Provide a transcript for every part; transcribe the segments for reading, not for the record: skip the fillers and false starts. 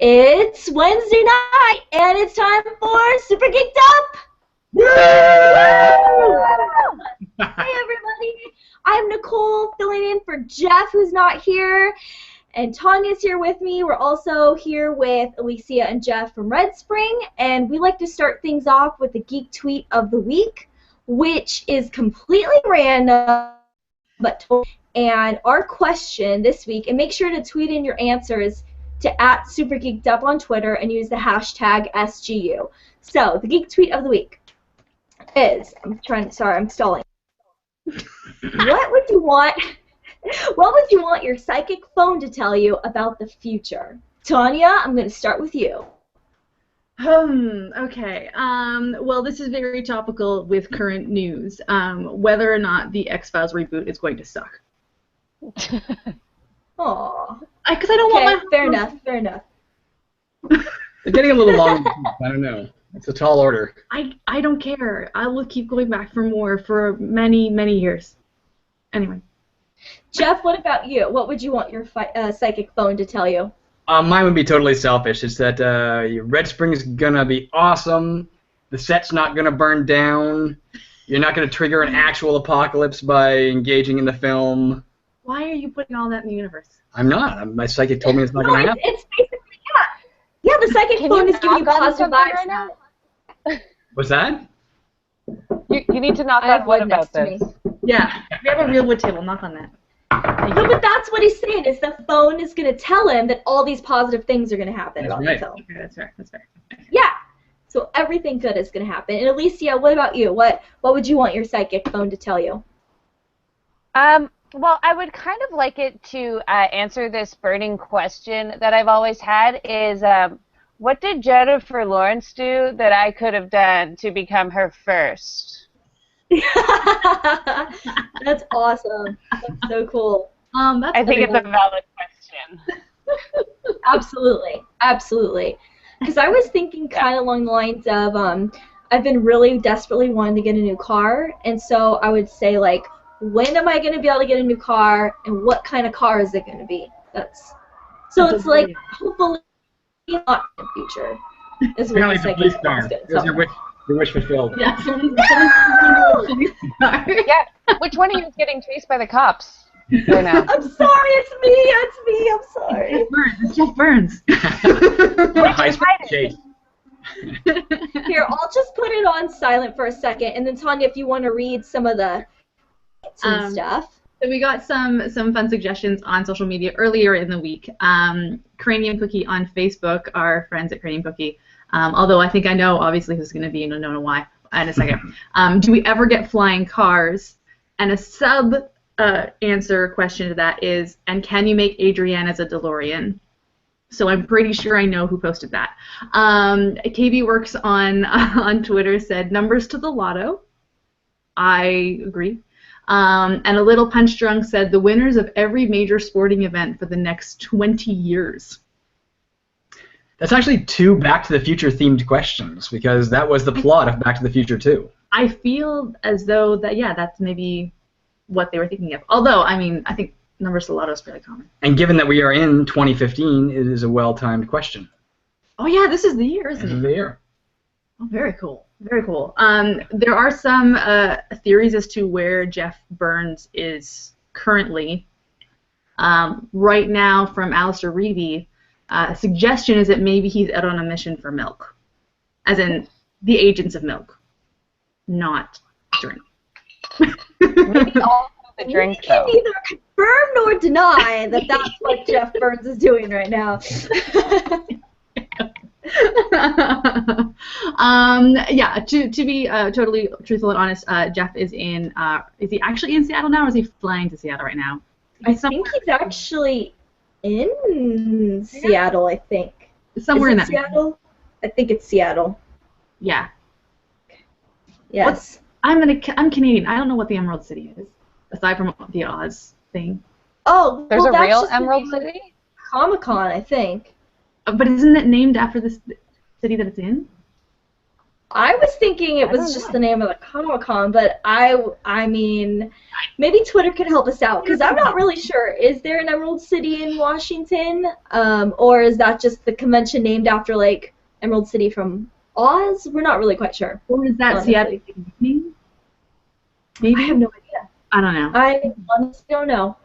It's Wednesday night, and it's time for Super Geeked Up! Woo! Hey everybody, I'm Nicole, filling in for Jeff, who's not here, and Tanya's here with me. We're also here with Alicia and Jeff from Red Spring, and we like to start things off with the Geek Tweet of the Week, which is completely random, but and our question this week, and make sure to tweet in your answers to @SuperGeekedUp on Twitter and use the hashtag SGU. So, the Geek Tweet of the Week is, I'm stalling. What would you want your psychic phone to tell you about the future? Tanya, I'm going to start with you. Okay. Well, this is very topical with current news. Whether or not the X-Files reboot is going to suck. Aww. Because I don't want my... Fair enough. They're getting a little long. I don't know. It's a tall order. I don't care. I will keep going back for more for many, many years. Anyway. Jeff, what about you? What would you want your psychic phone to tell you? Mine would be totally selfish. It's that Red Spring's gonna be awesome. The set's not gonna burn down. You're not gonna trigger an actual apocalypse by engaging in the film. Why are you putting all that in the universe? I'm not. My psychic told me it's not gonna happen. It's basically yeah. The psychic phone is giving you positive vibes right now. What's that? You need to knock on wood about this. Yeah, we have a real wood table. Knock on that. No, but that's what he's saying, is the phone is going to tell him that all these positive things are going to happen about the film. Okay, that's fair. Yeah, so everything good is going to happen. And Alicia, what about you? What would you want your psychic phone to tell you? Well, I would kind of like it to answer this burning question that I've always had is, what did Jennifer Lawrence do that I could have done to become her first? That's awesome. That's so cool. I think it's a valid question. Absolutely. Because I was thinking kind of along the lines of, I've been really desperately wanting to get a new car, and so I would say, like, when am I going to be able to get a new car, and what kind of car is it going to be? It's like, hopefully not in the future. Is what Apparently the police car. There's your wish fulfilled. Yeah. Yeah. Which one of you is getting chased by the cops right now? I'm sorry, it's me. I'm sorry. It's Jeff Burns. High-speed chase. Here, I'll just put it on silent for a second, and then Tanya, if you want to read some of the stuff. So we got some fun suggestions on social media earlier in the week. Cranium Cookie on Facebook, our friends at Cranium Cookie. Although I think I know, obviously, who's going to be, and I don't know why in a second. Do we ever get flying cars? And a sub-answer question to that is, and can you make Adrienne as a DeLorean? So I'm pretty sure I know who posted that. KB Works on Twitter said, numbers to the lotto. I agree. And a little punch drunk said, the winners of every major sporting event for the next 20 years. That's actually two Back to the Future themed questions, because that was the plot of Back to the Future 2. I feel as though that, yeah, that's maybe what they were thinking of. Although, I mean, I think numbers to lotto is fairly common. And given that we are in 2015, it is a well-timed question. Oh, yeah, this is the year, isn't it? This is the year. Oh, very cool. Very cool. There are some theories as to where Jeff Burns is currently. Right now, from Alistair Reevy, a suggestion is that maybe he's out on a mission for milk, as in the agents of milk, not drink. Maybe also the drink, We can neither confirm nor deny that that's what Jeff Burns is doing right now. Yeah, to be totally truthful and honest, Jeff is in. Is he actually in Seattle now, or is he flying to Seattle right now? I think he's actually in Seattle. I think somewhere in that. Seattle. I think it's Seattle. Yeah. Yes. I'm Canadian. I don't know what the Emerald City is, aside from the Oz thing. Oh, there's well, a real Emerald City? Comic-Con, I think. But isn't it named after the city that it's in? I was thinking it was just the name of the Comic-Con, but I mean, maybe Twitter could help us out, because I'm not really sure. Is there an Emerald City in Washington, or is that just the convention named after, like, Emerald City from Oz? We're not really quite sure. Or is that Seattle? Maybe? I have no idea. I don't know. I honestly don't know.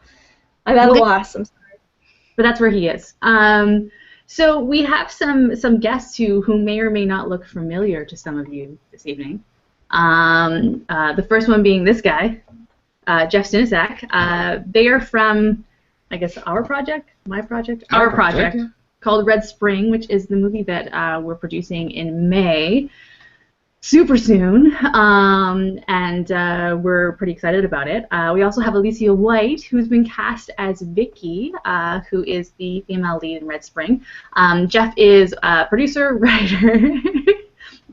I'm at a loss. I'm sorry. But that's where he is. So we have some guests who may or may not look familiar to some of you this evening. The first one being this guy, Jeff Stinisak. They are from, I guess, our project, our project, called Red Spring, which is the movie that we're producing in May, super soon, and we're pretty excited about it. We also have Alicia White, who's been cast as Vicky, who is the female lead in Red Spring. Jeff is a producer, writer.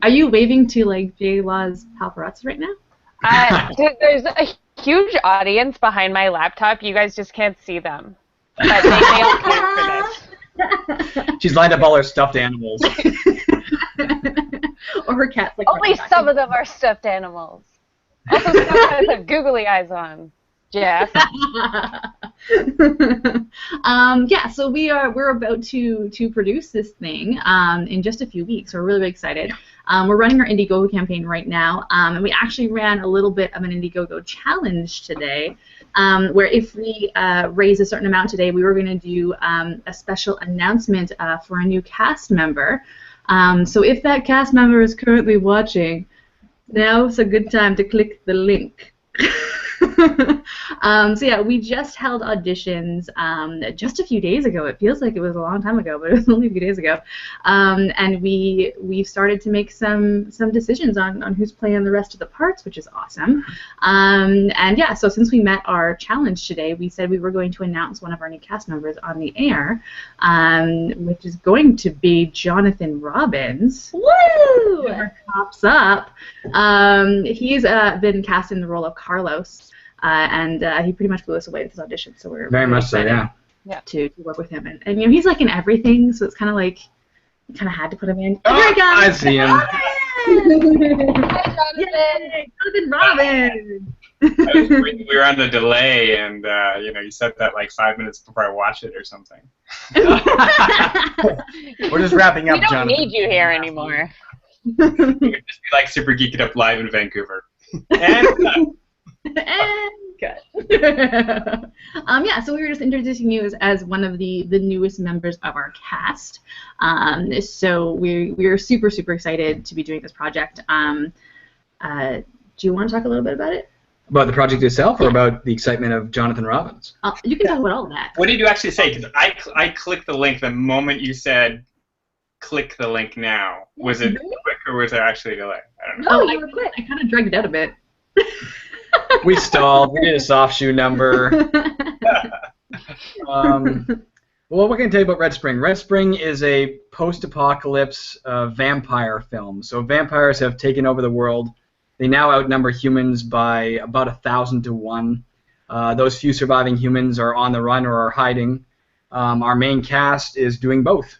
Are you waving to, like, J. Law's paparazzi right now? There's a huge audience behind my laptop. You guys just can't see them. But they all came for this. She's lined up all her stuffed animals. Or her cat's like. Only some of them are stuffed animals. Also, some guys have googly eyes on. Jeff. Yeah, so we're about to produce this thing in just a few weeks. We're really excited. We're running our Indiegogo campaign right now, and we actually ran a little bit of an Indiegogo challenge today, where if we raise a certain amount today, we were going to do a special announcement for a new cast member. So if that cast member is currently watching, now's a good time to click the link. So yeah, we just held auditions just a few days ago. It feels like it was a long time ago, but it was only a few days ago. And we've started to make some decisions on who's playing the rest of the parts, which is awesome. And yeah, so since we met our challenge today, we said we were going to announce one of our new cast members on the air, which is going to be Jonathan Robbins. Woo! Whoever pops up. He's been cast in the role of Carlos. And he pretty much blew us away with his audition, so we're very much so, excited to work with him. And you know, he's like in everything, so it's kind of like you kind of had to put him in. Oh, there he goes! I see him. Hi, Jonathan. Yay, Jonathan Robbins. We were on a delay, and you know, you said that like 5 minutes before I watched it or something. We're just wrapping up, We don't Jonathan. need you here anymore. You could just be like Super Geeked Up live in Vancouver. And And good. Yeah, so we were just introducing you as one of the newest members of our cast. So we're super excited to be doing this project. Do you want to talk a little bit about it? About the project itself, or about the excitement of Jonathan Robbins? You can talk about all of that. what did you actually say? Because I clicked the link the moment you said click the link now. Was it quick or was there actually a delay? I don't know. Oh, you were quick. I kind of dragged it out a bit. We stalled. We did a soft shoe number. Well, what can I tell you about Red Spring? Red Spring is a post-apocalypse vampire film. So vampires have taken over the world. They now outnumber humans by about 1,000 to 1. Those few surviving humans are on the run or are hiding. Our main cast is doing both.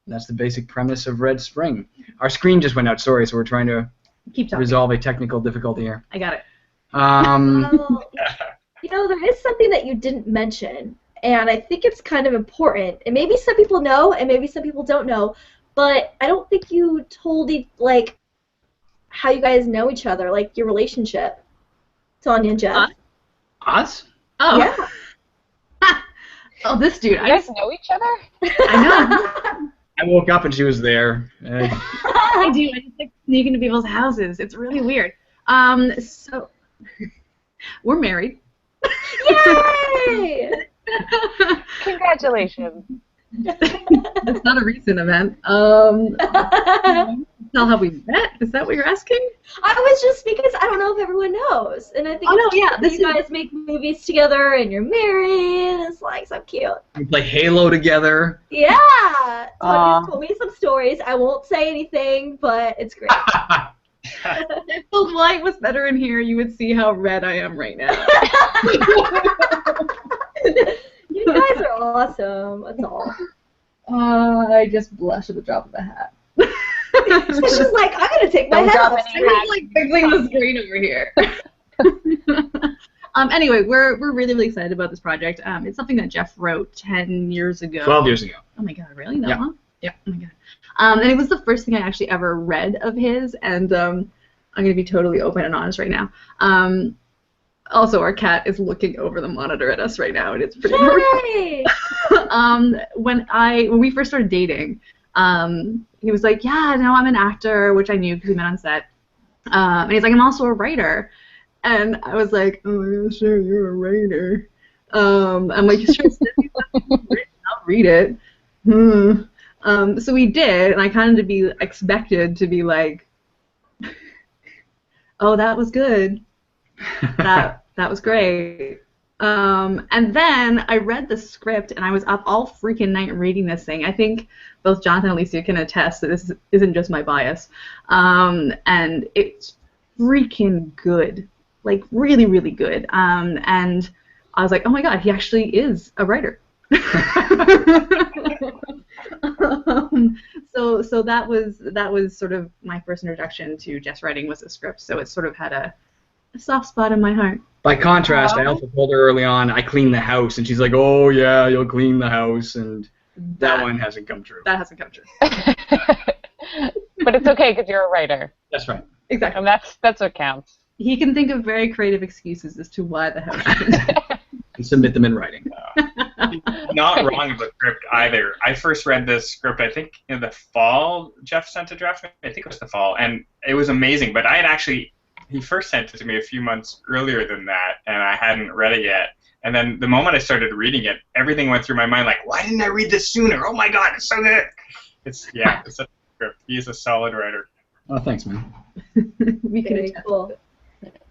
That's the basic premise of Red Spring. Our screen just went out, sorry, so we're trying to resolve a technical difficulty here. I got it. Well, you know, there is something that you didn't mention, and I think it's kind of important. And maybe some people know, and maybe some people don't know, but I don't think you told, like, how you guys know each other, like your relationship. Tanya and Jeff. Us? Oh. Yeah. Oh, this dude. You guys know each other? I know. I woke up and she was there. I do. I just like sneak into people's houses. It's really weird. So we're married. Yay! Congratulations. That's not a recent event. Tell how we met? Is that what you're asking? I was just because I don't know if everyone knows, and I think you guys make movies together and you're married. And it's like so cute. We play Halo together. Yeah. Tanya's told me some stories. I won't say anything, but it's great. If the light was better in here, you would see how red I am right now. You guys are awesome. That's all. I just blush at the drop of a hat. So she's like, I'm gonna take my Don't head drop off. any I'm like fixing the screen over here. Anyway, we're really, really excited about this project. It's something that Jeff wrote 10 years ago. 12 years ago. Oh my god, really? That Yeah. long? Yeah. Oh my god. And it was the first thing I actually ever read of his, and I'm going to be totally open and honest right now. Also, our cat is looking over the monitor at us right now, and it's pretty Yay! when we first started dating, he was like, yeah, no, I'm an actor, which I knew because we met on set. And he's like, I'm also a writer. And I was like, oh, sure, you're a writer. I'm like, sure, I'll read it. So we did, and I kind of expected to be like, oh, that was good. That was great. And then I read the script, and I was up all freaking night reading this thing. I think both Jonathan and Alicia can attest that this isn't just my bias. And it's freaking good. Like, really, really good. And I was like, oh my god, he actually is a writer. So that was sort of my first introduction to Jeff's writing was the script. So it sort of had a soft spot in my heart. By contrast, I also told her early on I clean the house, and she's like, oh yeah, you'll clean the house, and that one hasn't come true. That hasn't come true. But it's okay because you're a writer, That's right. Exactly. and that's what counts. He can think of very creative excuses as to why the house happened. And submit them in writing. Not wrong about script either. I first read this script, I think, in the fall. Jeff sent a draft. I think it was the fall, and it was amazing. But I had actually, he first sent it to me a few months earlier than that, and I hadn't read it yet. And then the moment I started reading it, everything went through my mind like, why didn't I read this sooner? Oh my god, it's so good. It's such a script. He's a solid writer. Oh, thanks, man. We can Very attest. cool.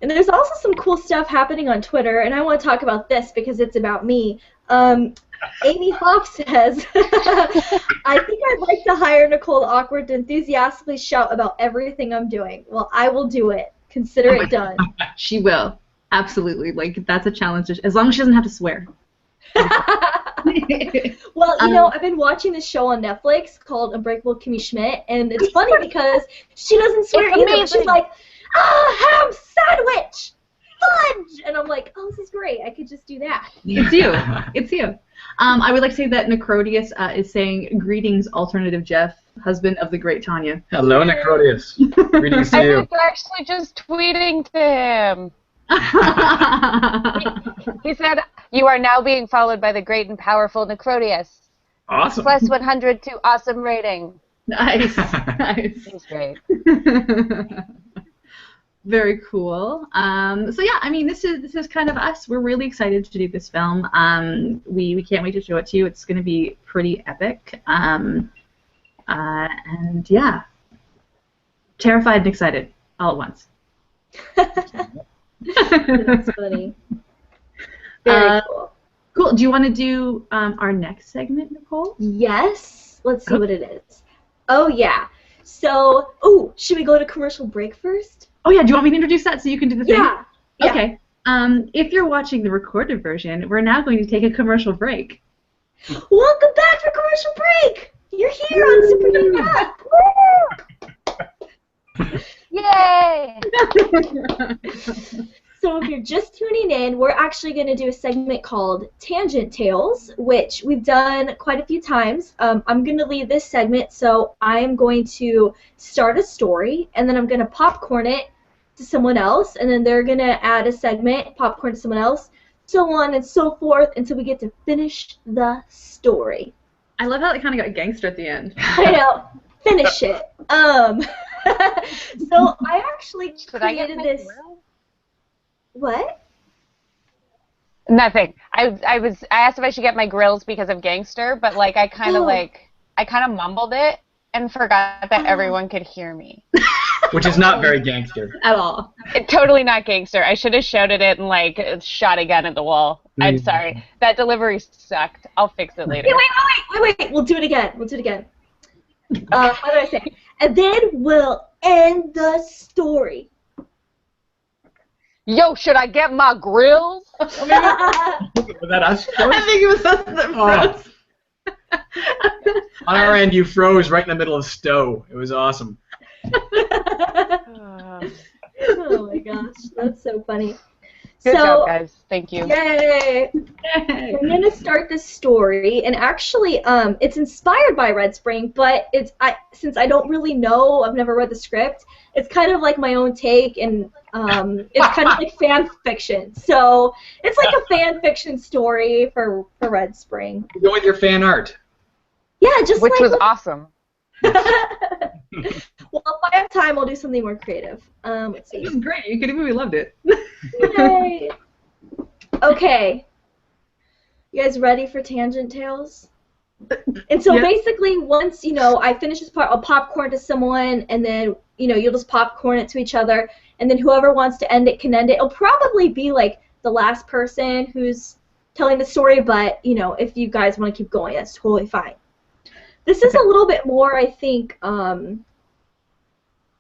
And there's also some cool stuff happening on Twitter, and I want to talk about this because it's about me. Amy Hoff says, I think I'd like to hire Nicole the Awkward to enthusiastically shout about everything I'm doing. Well, I will do it. Consider it done. She will. Absolutely. Like, that's a challenge. As long as she doesn't have to swear. Well, you know, I've been watching this show on Netflix called Unbreakable Kimmy Schmidt, and it's funny because she doesn't swear It's either. But amazing. she's like, ham sandwich, fudge, and I'm like, oh, this is great. I could just do that. It's you. It's you. I would like to say that Necrodius is saying, greetings, alternative Jeff, husband of the great Tanya. Hello, Necrodius. Greetings to I you. was actually just tweeting to him. He said, you are now being followed by the great and powerful Necrodius. Awesome. Plus 100 to awesome rating. Nice. Nice. He's great. Very cool. So yeah, I mean, this is kind of us. We're really excited to do this film. We can't wait to show it to you. It's going to be pretty epic. And yeah, terrified and excited all at once. That's funny. Very cool. Cool. Do you want to do our next segment, Nicole? Yes. Let's see what it is. Oh, yeah. So, should we go to commercial break first? Oh yeah. Do you want me to introduce that so you can do the thing? Yeah. Okay. If you're watching the recorded version, we're now going to take a commercial break. Welcome back for commercial break. You're here on Super Duper. Yay! So if you're just tuning in, we're actually going to do a segment called Tangent Tales, which we've done quite a few times. I'm going to lead this segment, so I'm going to start a story, and then I'm going to popcorn it to someone else, and then they're going to add a segment, popcorn to someone else, so on and so forth, until we get to finish the story. I love how it kind of got gangster at the end. I know. Finish it. So I actually Should I get created my this. grill? What? Nothing. I asked if I should get my grills because of gangster, but like I kind of mumbled it and forgot that everyone could hear me. Which is not very gangster. At all. Totally not gangster. I should have shouted it and like shot a gun at the wall. I'm sorry. That delivery sucked. I'll fix it later. Wait. We'll do it again. What did I say? And then we'll end the story. Yo, should I get my grills? Was that us? I think it was us that froze. On our end, you froze right in the middle of Stowe. It was awesome. Oh my gosh, that's so funny. Good So, job, guys. Thank you. yay! Yay. I'm gonna start this story, and actually, it's inspired by Red Spring, but since I don't really know, I've never read the script. It's kind of like my own take, and it's kind of like fan fiction. So it's like a fan fiction story for Red Spring. Go with your fan art. Yeah, just Which like. was awesome. Well, if I have time, I'll do something more creative. Let's see. It was great. You could have movie loved it. Yay! Okay. You guys ready for Tangent Tales? And so Yeah. basically, once, I finish this part, I'll popcorn to someone, and then, you'll just popcorn it to each other, and then whoever wants to end it can end it. It'll probably be, like, the last person who's telling the story, but, if you guys want to keep going, that's totally fine. This is a little bit more, I think,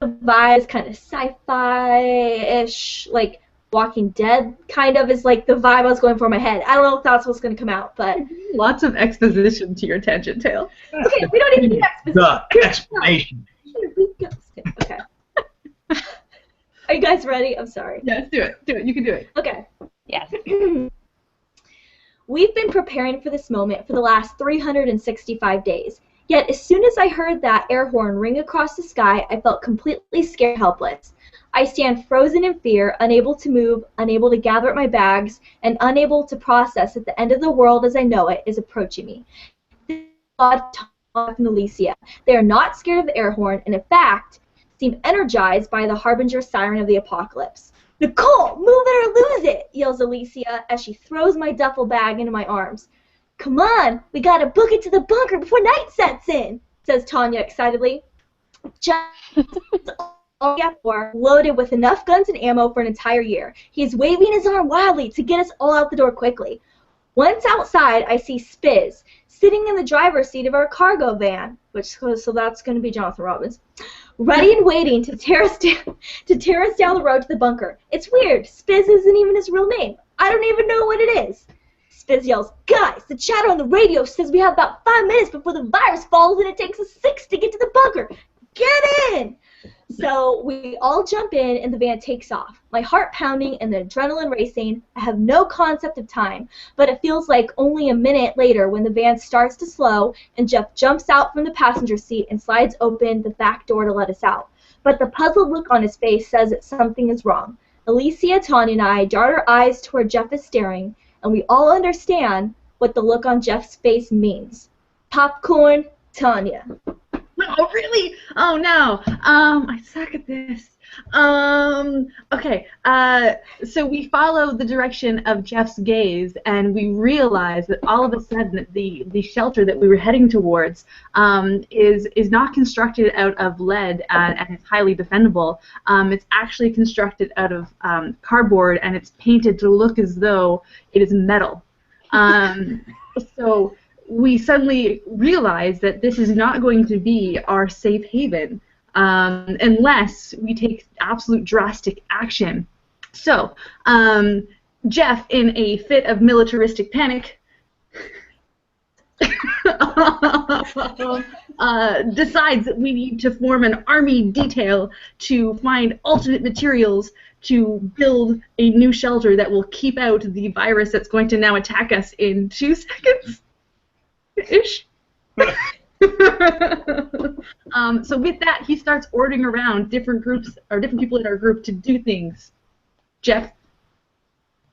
the vibe is kind of sci-fi-ish, like Walking Dead kind of is like the vibe I was going for in my head. I don't know if that's what's going to come out, but... Lots of exposition to your tangent tale. Okay, we don't even need exposition. The explanation. Here we go. Okay. Are you guys ready? I'm sorry. Yes, do it. Do it. You can do it. Okay. Yes. We've been preparing for this moment for the last 365 days. Yet, as soon as I heard that air horn ring across the sky, I felt completely scared and helpless. I stand frozen in fear, unable to move, unable to gather up my bags, and unable to process that the end of the world as I know it is approaching me. God, Tom, and Alicia. They are not scared of the air horn, and in fact, seem energized by the harbinger siren of the apocalypse. "Nicole, move it or lose it!" yells Alicia as she throws my duffel bag into my arms. "Come on, we gotta book it to the bunker before night sets in," says Tanya excitedly. Just all we have for, loaded with enough guns and ammo for an entire year. He is waving his arm wildly to get us all out the door quickly. Once outside, I see Spiz sitting in the driver's seat of our cargo van, so that's going to be Jonathan Robbins, ready and waiting to tear us down the road to the bunker. It's weird. Spiz isn't even his real name. I don't even know what it is. Spiz yells, "Guys, the chatter on the radio says we have about 5 minutes before the virus falls and it takes us 6 to get to the bunker. Get in!" So we all jump in and the van takes off. My heart pounding and the adrenaline racing. I have no concept of time, but it feels like only a minute later when the van starts to slow and Jeff jumps out from the passenger seat and slides open the back door to let us out. But the puzzled look on his face says that something is wrong. Alicia, Tanya, and I dart our eyes to where Jeff is staring, and we all understand what the look on Jeff's face means. Popcorn, Tanya. Oh, really? Oh, no. I suck at this. Okay. So we follow the direction of Jeff's gaze, and we realize that all of a sudden the shelter that we were heading towards is not constructed out of lead and it's highly defendable. It's actually constructed out of cardboard, and it's painted to look as though it is metal. So we suddenly realize that this is not going to be our safe haven unless we take absolute drastic action. So, Jeff, in a fit of militaristic panic, decides that we need to form an army detail to find alternate materials to build a new shelter that will keep out the virus that's going to now attack us in 2 seconds. Ish. So with that, he starts ordering around different groups or different people in our group to do things. Jeff?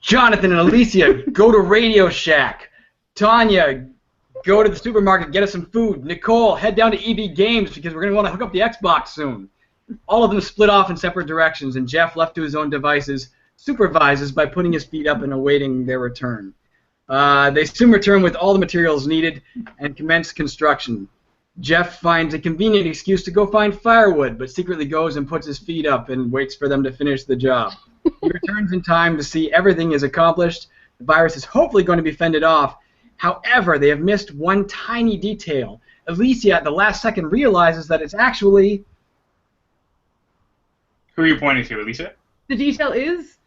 Jonathan and Alicia, go to Radio Shack. Tanya, go to the supermarket, get us some food. Nicole, head down to EB Games because we're going to want to hook up the Xbox soon. All of them split off in separate directions, and Jeff, left to his own devices, supervises by putting his feet up and awaiting their return. They soon return with all the materials needed and commence construction. Jeff finds a convenient excuse to go find firewood, but secretly goes and puts his feet up and waits for them to finish the job. He returns in time to see everything is accomplished. The virus is hopefully going to be fended off. However, they have missed one tiny detail. Alicia, at the last second, realizes that it's actually... Who are you pointing to, Alicia? The detail is?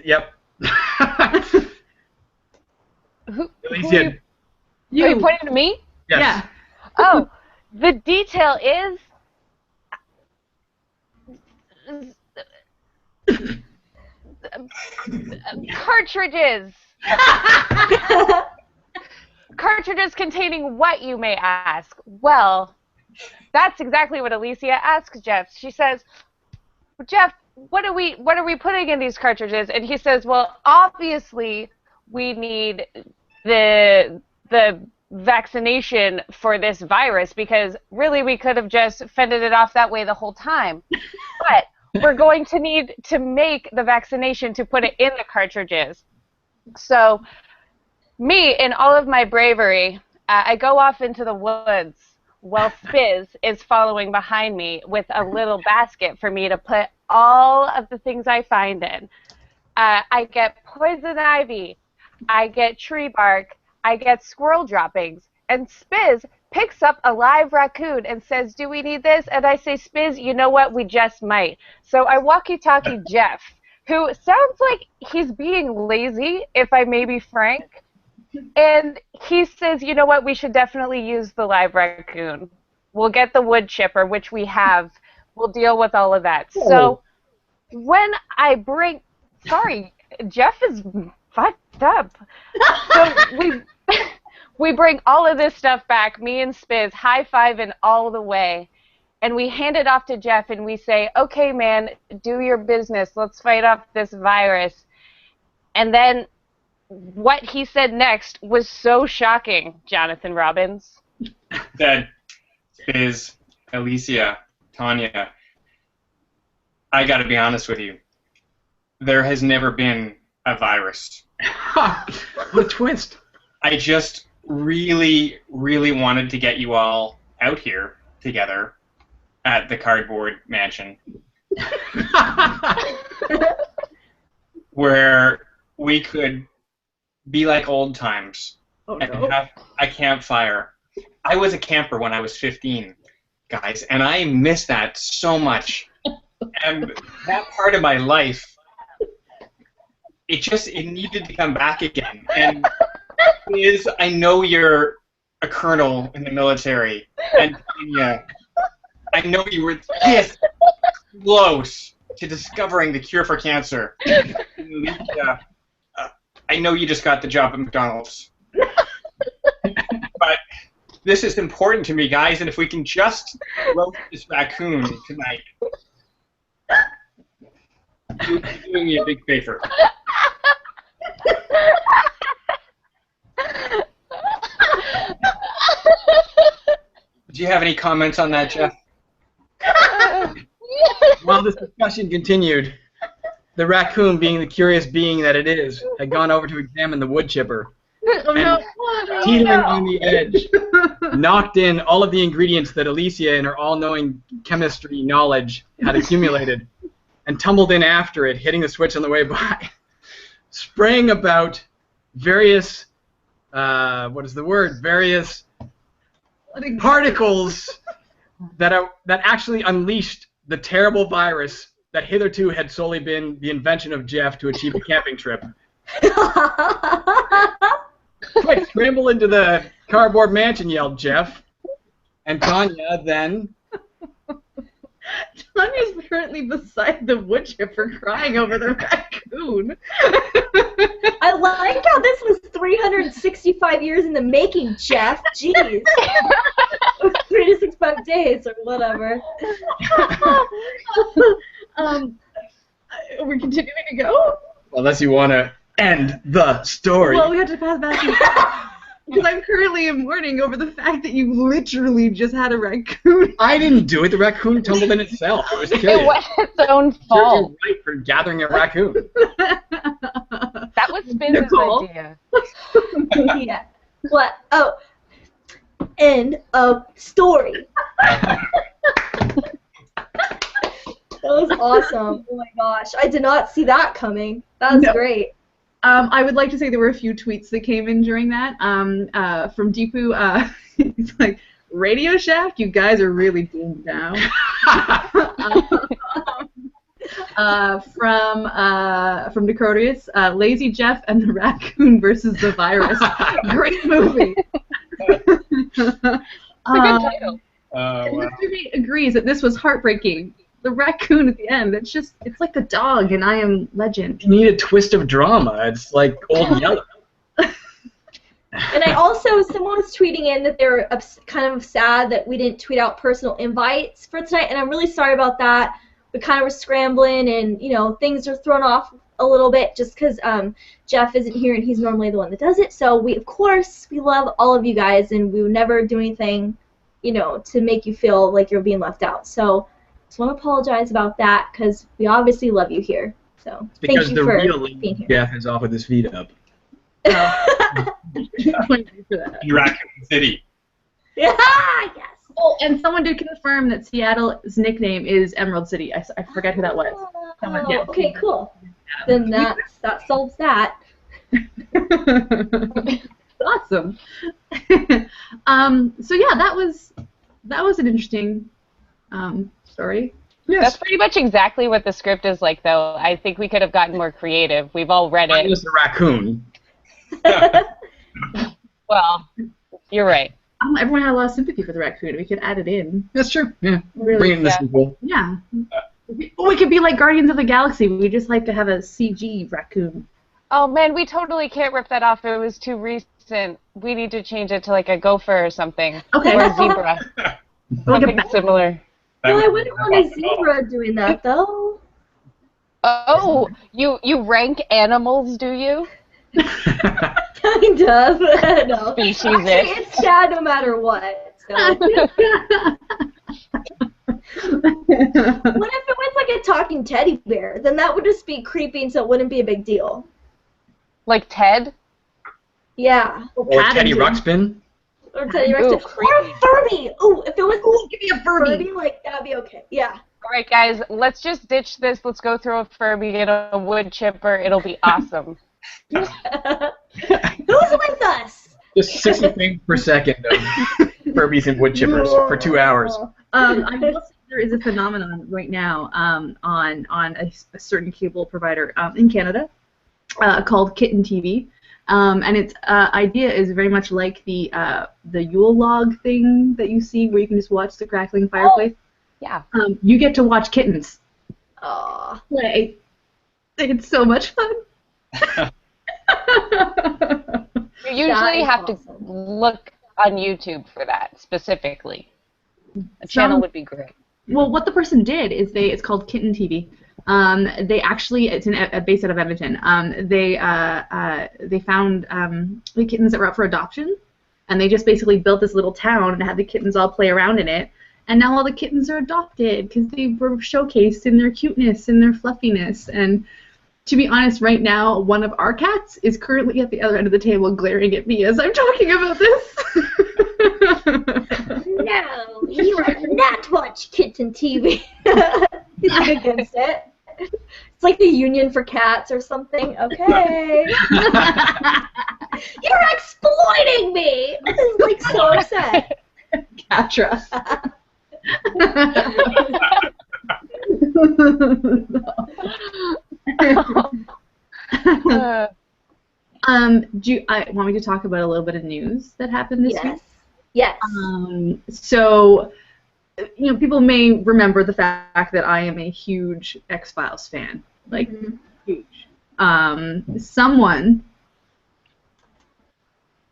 Yep. Alicia. Are you pointing to me? Yes. Yeah. Oh, the detail is Cartridges. Cartridges containing what, you may ask? Well, that's exactly what Alicia asks Jeff. She says, Jeff, what are we putting in these cartridges? And he says, well, obviously we need the vaccination for this virus, because really we could have just fended it off that way the whole time. But we're going to need to make the vaccination to put it in the cartridges. So me, in all of my bravery, I go off into the woods while Spiz is following behind me with a little basket for me to put all of the things I find in. I get poison ivy, I get tree bark, I get squirrel droppings, and Spiz picks up a live raccoon and says, do we need this? And I say, Spiz, you know what, we just might. So I walkie-talkie Jeff, who sounds like he's being lazy, if I may be frank. And he says, you know what, we should definitely use the live raccoon. We'll get the wood chipper, which we have. We'll deal with all of that. Oh. So when I bring... Sorry, Jeff is fucked up. So we bring all of this stuff back, me and Spiz, high-fiving all the way. And we hand it off to Jeff and we say, okay, man, do your business. Let's fight off this virus. And then what he said next was so shocking, Jonathan Robbins. That is Alicia, Tanya. I got to be honest with you. There has never been a virus. What a twist. I just really, really wanted to get you all out here together at the Cardboard Mansion where we could be like old times and have a campfire. I was a camper when I was 15, guys, and I miss that so much. And that part of my life, it needed to come back again. And I know you're a colonel in the military, and Tanya, I know you were this close to discovering the cure for cancer. Alicia, I know you just got the job at McDonald's. But this is important to me, guys, and if we can just roast this raccoon tonight, you're doing me a big favor. Do you have any comments on that, Jeff? While this discussion continued, the raccoon, being the curious being that it is, had gone over to examine the wood chipper. And teetering on the edge, knocked in all of the ingredients that Alicia, in her all-knowing chemistry knowledge, had accumulated, and tumbled in after it, hitting the switch on the way by, spraying about various, various particles that actually unleashed the terrible virus that hitherto had solely been the invention of Jeff to achieve a camping trip. Quick, scramble into the Cardboard Mansion, yelled Jeff. And Tanya then... Tanya's currently beside the wood chipper crying over the raccoon. I like how this was 365 years in the making, Jeff. Jeez. 365 days or whatever. Are we continuing to go? Unless you want to end the story. Well, we have to pass back because I'm currently in mourning over the fact that you literally just had a raccoon. I didn't do it. The raccoon tumbled in itself. It was curious. It was its own You're fault. right for gathering a raccoon. That was Spin's Nicole? idea. Yeah. What? Oh. End of story. That was awesome. Oh my gosh. I did not see that coming. That was great. I would like to say there were a few tweets that came in during that. From Deepu, he's like, Radio Shaft, you guys are really doomed now. From Decotius, Lazy Jeff and the Raccoon versus the Virus. Great movie. It's a good title. And Mr. B agrees that this was heartbreaking the raccoon at the end. It's like the dog in I Am Legend. You need a twist of drama. It's like Old Yeller. And I also, someone was tweeting in that they were kind of sad that we didn't tweet out personal invites for tonight, and I'm really sorry about that. We kind of were scrambling, and things are thrown off a little bit just because Jeff isn't here and he's normally the one that does it. So we love all of you guys, and we would never do anything, to make you feel like you're being left out. So just want to apologize about that because we obviously love you here. So thank you for being here. Jeff is off with his feet up. In Raccoon City. Yeah, yes. Oh, and someone did confirm that Seattle's nickname is Emerald City. I forget who that was. Someone, yeah. Okay, cool. Then that solves that. Awesome. So yeah, that was an interesting story. Yes. That's pretty much exactly what the script is like, though. I think we could have gotten more creative. We've all read Mine it. was the raccoon. Well, you're right. Everyone had a lot of sympathy for the raccoon. We could add it in. That's true. Yeah. Really, Bring in the sequel. Yeah. We could be like Guardians of the Galaxy. We just like to have a CG raccoon. Oh, man, we totally can't rip that off. It was too recent. We need to change it to like a gopher or something. Okay. Or a zebra. Like Something similar. Well, I wouldn't want a zebra doing that, though. Oh, you rank animals, do you? Kind of. No. Species. Actually, it's sad no matter what. So. What if it was like a talking teddy bear? Then that would just be creepy, so it wouldn't be a big deal. Like Ted? Yeah. Or Teddy Ruxpin. Or Teddy Ruxpin. Or a Furby. Ooh, if it was give me a Furby, like that'd be okay. Yeah. All right, guys, let's just ditch this. Let's go throw a Furby in a wood chipper. It'll be awesome. Who's with us? Just 60 frames per second of Furbies and wood chippers for 2 hours. I will say there is a phenomenon right now on a certain cable provider in Canada called Kitten TV. And its idea is very much like the Yule log thing that you see where you can just watch the crackling fireplace. Oh, yeah. You get to watch kittens Aww. play. It's so much fun. You usually have to look on YouTube for that specifically. A channel would be great. Well, what the person did is it's called Kitten TV. They actually, it's based out of Edmonton. They found the kittens that were up for adoption, and they just basically built this little town and had the kittens all play around in it. And now all the kittens are adopted because they were showcased in their cuteness and their fluffiness. And to be honest, right now, one of our cats is currently at the other end of the table glaring at me as I'm talking about this. No, you will not watch Kitten TV. He's against it. It's like the Union for Cats or something. Okay. You're exploiting me! This is like so upset. Cat trust. Do you want me to talk about a little bit of news that happened this week? Yes. So, people may remember the fact that I am a huge X-Files fan, like huge. Someone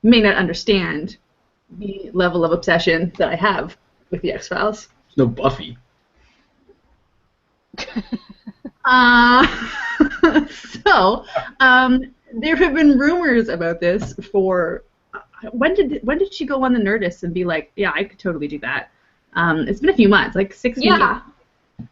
may not understand the level of obsession that I have with the X-Files. No Buffy. So, there have been rumors about this for. When did she go on the Nerdist and be like, yeah, I could totally do that? It's been a few months, like 6 months. Yeah.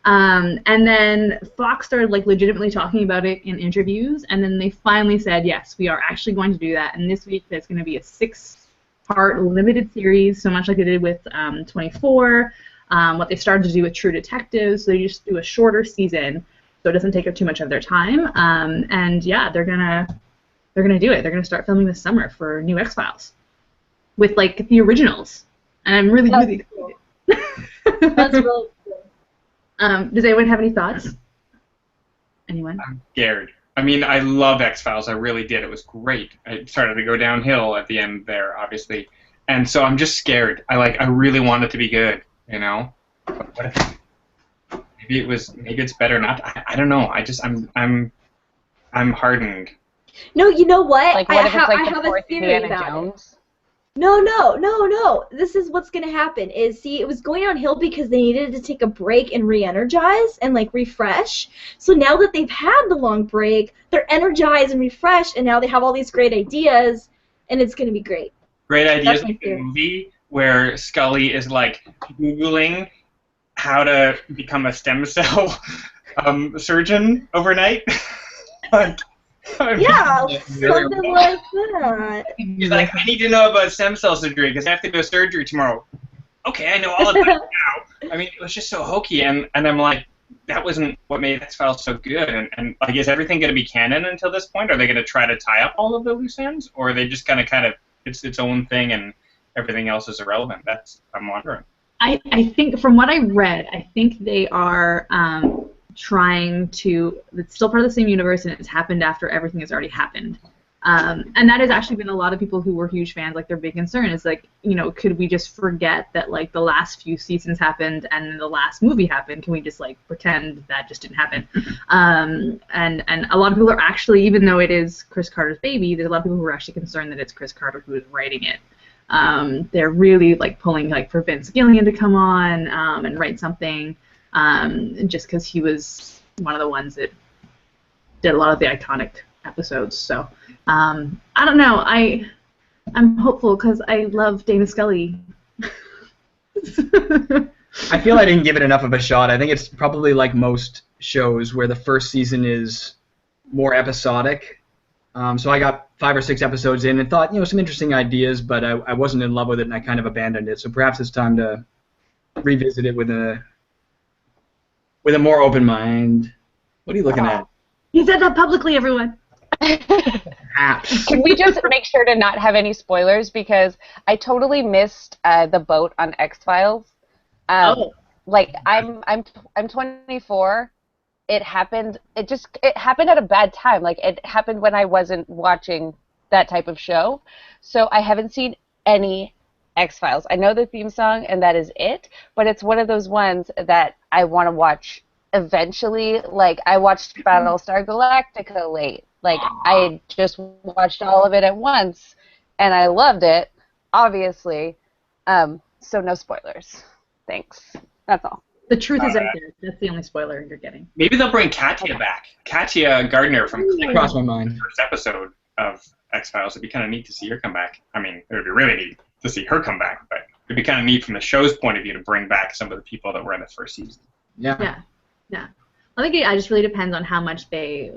And then Fox started like legitimately talking about it in interviews, and then they finally said, yes, we are actually going to do that. And this week there's going to be a 6-part limited series, so much like they did with 24. What they started to do with True Detective, so they just do a shorter season, so it doesn't take up too much of their time. And yeah, they're gonna do it. They're gonna start filming this summer for new X-Files with like the originals, and I'm really excited. That's really cool. Does anyone have any thoughts? Anyone? I'm scared. I mean, I love X-Files. I really did. It was great. It started to go downhill at the end there, obviously, and so I'm just scared. I really want it to be good, But what if maybe it's better not. I don't know. I'm hardened. No, you know what? Like, what if it's like I the have a fourth theory Indiana about it. Jones? No. This is what's gonna happen. See, it was going downhill because they needed to take a break and re-energize and like refresh. So now that they've had the long break, they're energized and refreshed, and now they have all these great ideas, and it's gonna be great. Great ideas That's my like the theory. movie where Scully is like Googling how to become a stem cell surgeon overnight. Like, Yeah, really something like that. He's like, I need to know about stem cell surgery because I have to do surgery tomorrow. Okay, I know all about it now. I mean, it was just so hokey, and I'm like, that wasn't what made X-Files so good. And like, is everything going to be canon until this point? Are they going to try to tie up all of the loose ends, or are they just going to kind of it's its own thing and everything else is irrelevant? I'm wondering. I think from what I read, I think they are trying to. It's still part of the same universe, and it's happened after everything has already happened. And that has actually been a lot of people who were huge fans. Like, their big concern is like, could we just forget that like the last few seasons happened and the last movie happened? Can we just like pretend that just didn't happen? And a lot of people are actually, even though it is Chris Carter's baby, there's a lot of people who are actually concerned that it's Chris Carter who is writing it. They're really like pulling like for Vince Gilligan to come on and write something, just because he was one of the ones that did a lot of the iconic episodes. So I don't know. I'm hopeful because I love Dana Scully. I feel I didn't give it enough of a shot. I think it's probably like most shows where the first season is more episodic. So I got 5 or 6 episodes in and thought, some interesting ideas, but I wasn't in love with it and I kind of abandoned it. So perhaps it's time to revisit it with a more open mind. What are you looking at? He said that publicly, everyone. Can we just make sure to not have any spoilers, because I totally missed the boat on X-Files. Like, I'm 24. It happened at a bad time. Like, it happened when I wasn't watching that type of show. So I haven't seen any X-Files. I know the theme song and that is it, but it's one of those ones that I want to watch eventually. Like, I watched Battlestar Galactica late. Like, I just watched all of it at once, and I loved it, obviously. So no spoilers. Thanks. That's all. The truth is out there. That's the only spoiler you're getting. Maybe they'll bring Katya back. Katya Gardner from Crossed my mind. the first episode of X-Files. It'd be kind of neat to see her come back. I mean, it would be really neat to see her come back, but it'd be kind of neat from the show's point of view to bring back some of the people that were in the first season. Yeah. I think it just really depends on how much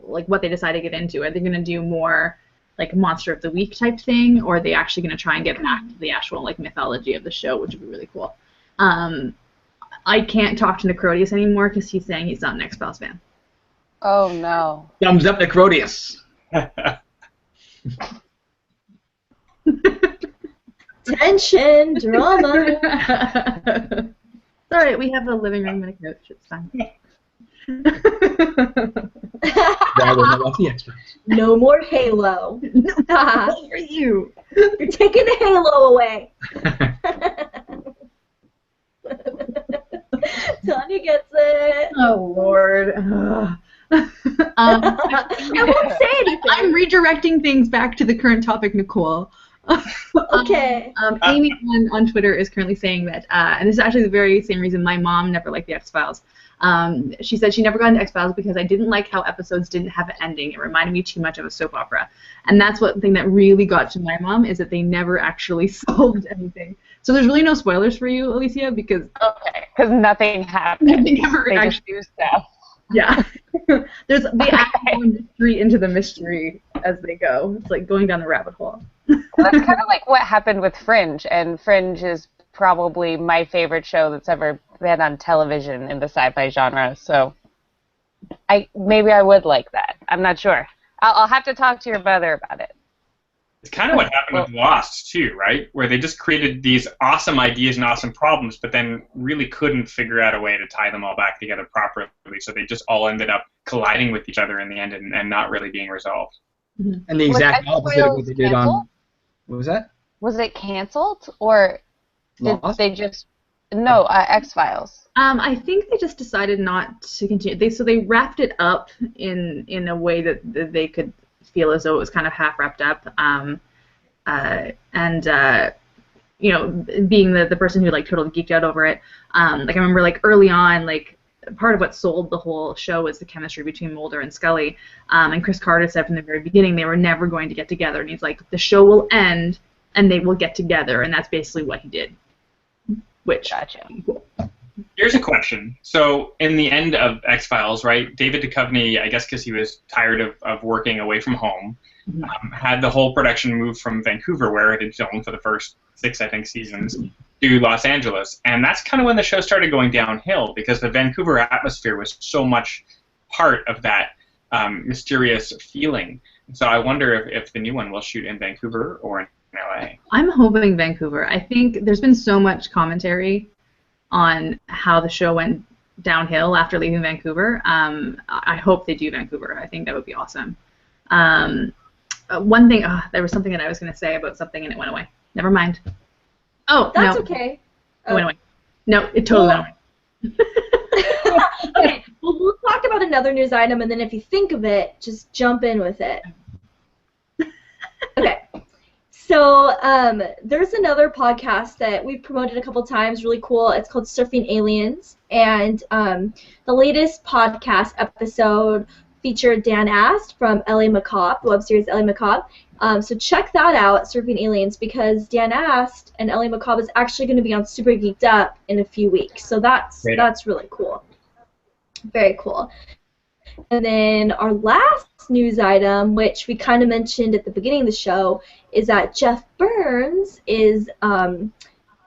what they decide to get into. Are they going to do more like Monster of the Week type thing, or are they actually going to try and get back to the actual like mythology of the show, which would be really cool. I can't talk to Necrodius anymore because he's saying he's not an X-Files fan. Oh, no. Thumbs up, Necrodius. Tension, drama. It's all right. We have a living room and a couch. It's fine. No more Halo. No, for you. You're taking the Halo away. Tanya gets it. Oh, Lord. I won't say anything. I'm redirecting things back to the current topic, Nicole. Okay. Amy on Twitter is currently saying that, and this is actually the very same reason my mom never liked the X-Files. She said she never got into X-Files because I didn't like how episodes didn't have an ending. It reminded me too much of a soap opera. And that's one thing that really got to my mom, is that they never actually solved anything. So there's really no spoilers for you, Alicia, because... Okay, because nothing happened. Nothing ever they actually... just do stuff. Yeah. There's the actual mystery into the mystery as they go. It's like going down the rabbit hole. Well, that's kind of like what happened with Fringe, and Fringe is probably my favorite show that's ever been on television in the sci-fi genre, so maybe I would like that. I'm not sure. I'll have to talk to your brother about it. It's kind of what happened with Lost, too, right? Where they just created these awesome ideas and awesome problems, but then really couldn't figure out a way to tie them all back together properly, so they just all ended up colliding with each other in the end and not really being resolved. Mm-hmm. And the exact opposite of what they did on... What was that? Was it canceled, or did Lost? they just... No, X-Files. I think they just decided not to continue. They wrapped it up in a way that they could feel as though it was kind of half wrapped up. You know, being the person who like totally geeked out over it. Like I remember like early on, like part of what sold the whole show was the chemistry between Mulder and Scully. And Chris Carter said from the very beginning they were never going to get together, and he's like, the show will end and they will get together, and that's basically what he did. Which, gotcha. Cool. Here's a question. So, in the end of X-Files, right, David Duchovny, I guess because he was tired of working away from home, had the whole production moved from Vancouver, where it had filmed for the first 6, I think, seasons, to Los Angeles. And that's kind of when the show started going downhill, because the Vancouver atmosphere was so much part of that mysterious feeling. So I wonder if the new one will shoot in Vancouver or in LA. I'm hoping Vancouver. I think there's been so much commentary on how the show went downhill after leaving Vancouver. I hope they do Vancouver. I think that would be awesome. One thing, there was something that I was going to say about something and it went away. Never mind. Oh, That's no. okay. It went away. No, it totally went away. Okay, well, we'll talk about another news item, and then if you think of it, just jump in with it. Okay. So there's another podcast that we've promoted a couple times, really cool. It's called Surfing Aliens, and the latest podcast episode featured Dan Ast from LA Macabre, the web series LA Macabre. So check that out, Surfing Aliens, because Dan Ast and LA Macabre is actually going to be on Super Geeked Up in a few weeks. So that's really cool. Very cool. And then our last news item, which we kind of mentioned at the beginning of the show, is that Jeff Burns is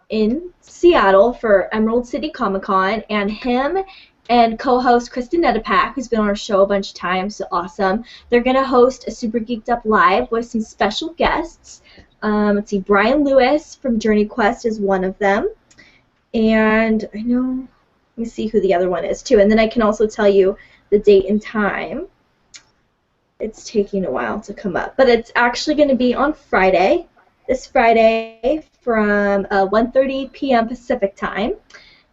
in Seattle for Emerald City Comic Con, and him and co-host Kristen Nedepak, who's been on our show a bunch of times, so awesome. They're going to host a Super Geeked Up Live with some special guests. Let's see, Brian Lewis from Journey Quest is one of them. And I know, let me see who the other one is too. And then I can also tell you the date and time. It's taking a while to come up. But it's actually going to be on Friday, this Friday from 1:30 p.m. Pacific time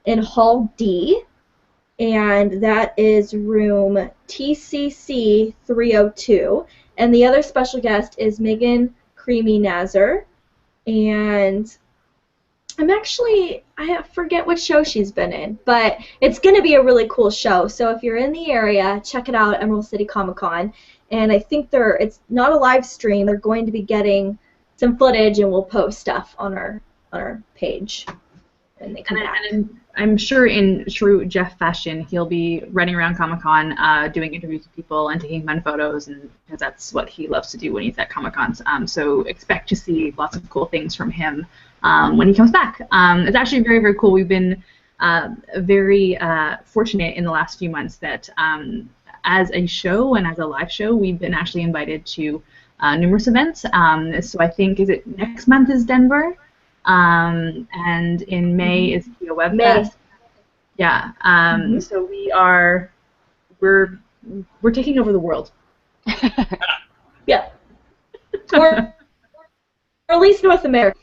in Hall D. And that is room TCC 302. And the other special guest is Megan Creamy Nazar. And I forget what show she's been in, but it's going to be a really cool show. So if you're in the area, check it out at Emerald City Comic Con. And I think it's not a live stream. They're going to be getting some footage, and we'll post stuff on our page when they come back. And I'm sure in true Jeff fashion, he'll be running around Comic-Con doing interviews with people and taking fun photos, and because that's what he loves to do when he's at Comic-Cons. So expect to see lots of cool things from him when he comes back. It's actually very, very cool. We've been very fortunate in the last few months that as a show and as a live show, we've been actually invited to numerous events. So I think, is it next month is Denver? And in May is Kia Web Fest. Yeah. So we're taking over the world. Yeah. or at least North America.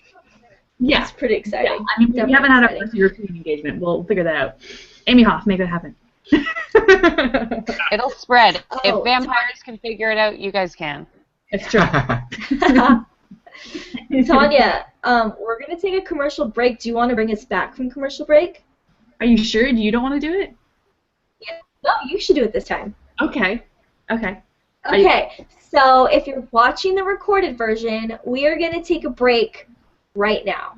Yeah. It's pretty exciting. Yeah. I mean, we haven't had our first European engagement. We'll figure that out. Amy Hoff, make that happen. It'll spread. Oh, if vampires can figure it out, you guys can. It's true. Tanya, we're going to take a commercial break. Do you want to bring us back from commercial break? Are you sure you don't want to do it? Yeah. No, you should do it this time. Okay. Okay, so if you're watching the recorded version, we are going to take a break right now.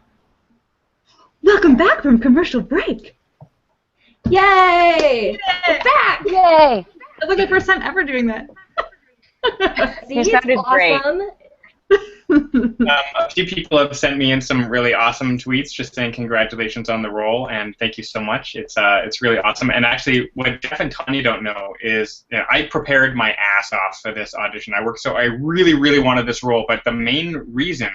Welcome back from commercial break. Yay! We're back! Yay! That's like the first time ever doing that. See, You it's sounded great. awesome. A few people have sent me in some really awesome tweets just saying congratulations on the role and thank you so much. It's really awesome. And actually, what Jeff and Tanya don't know is, you know, I prepared my ass off for this audition. I really, really wanted this role, but the main reason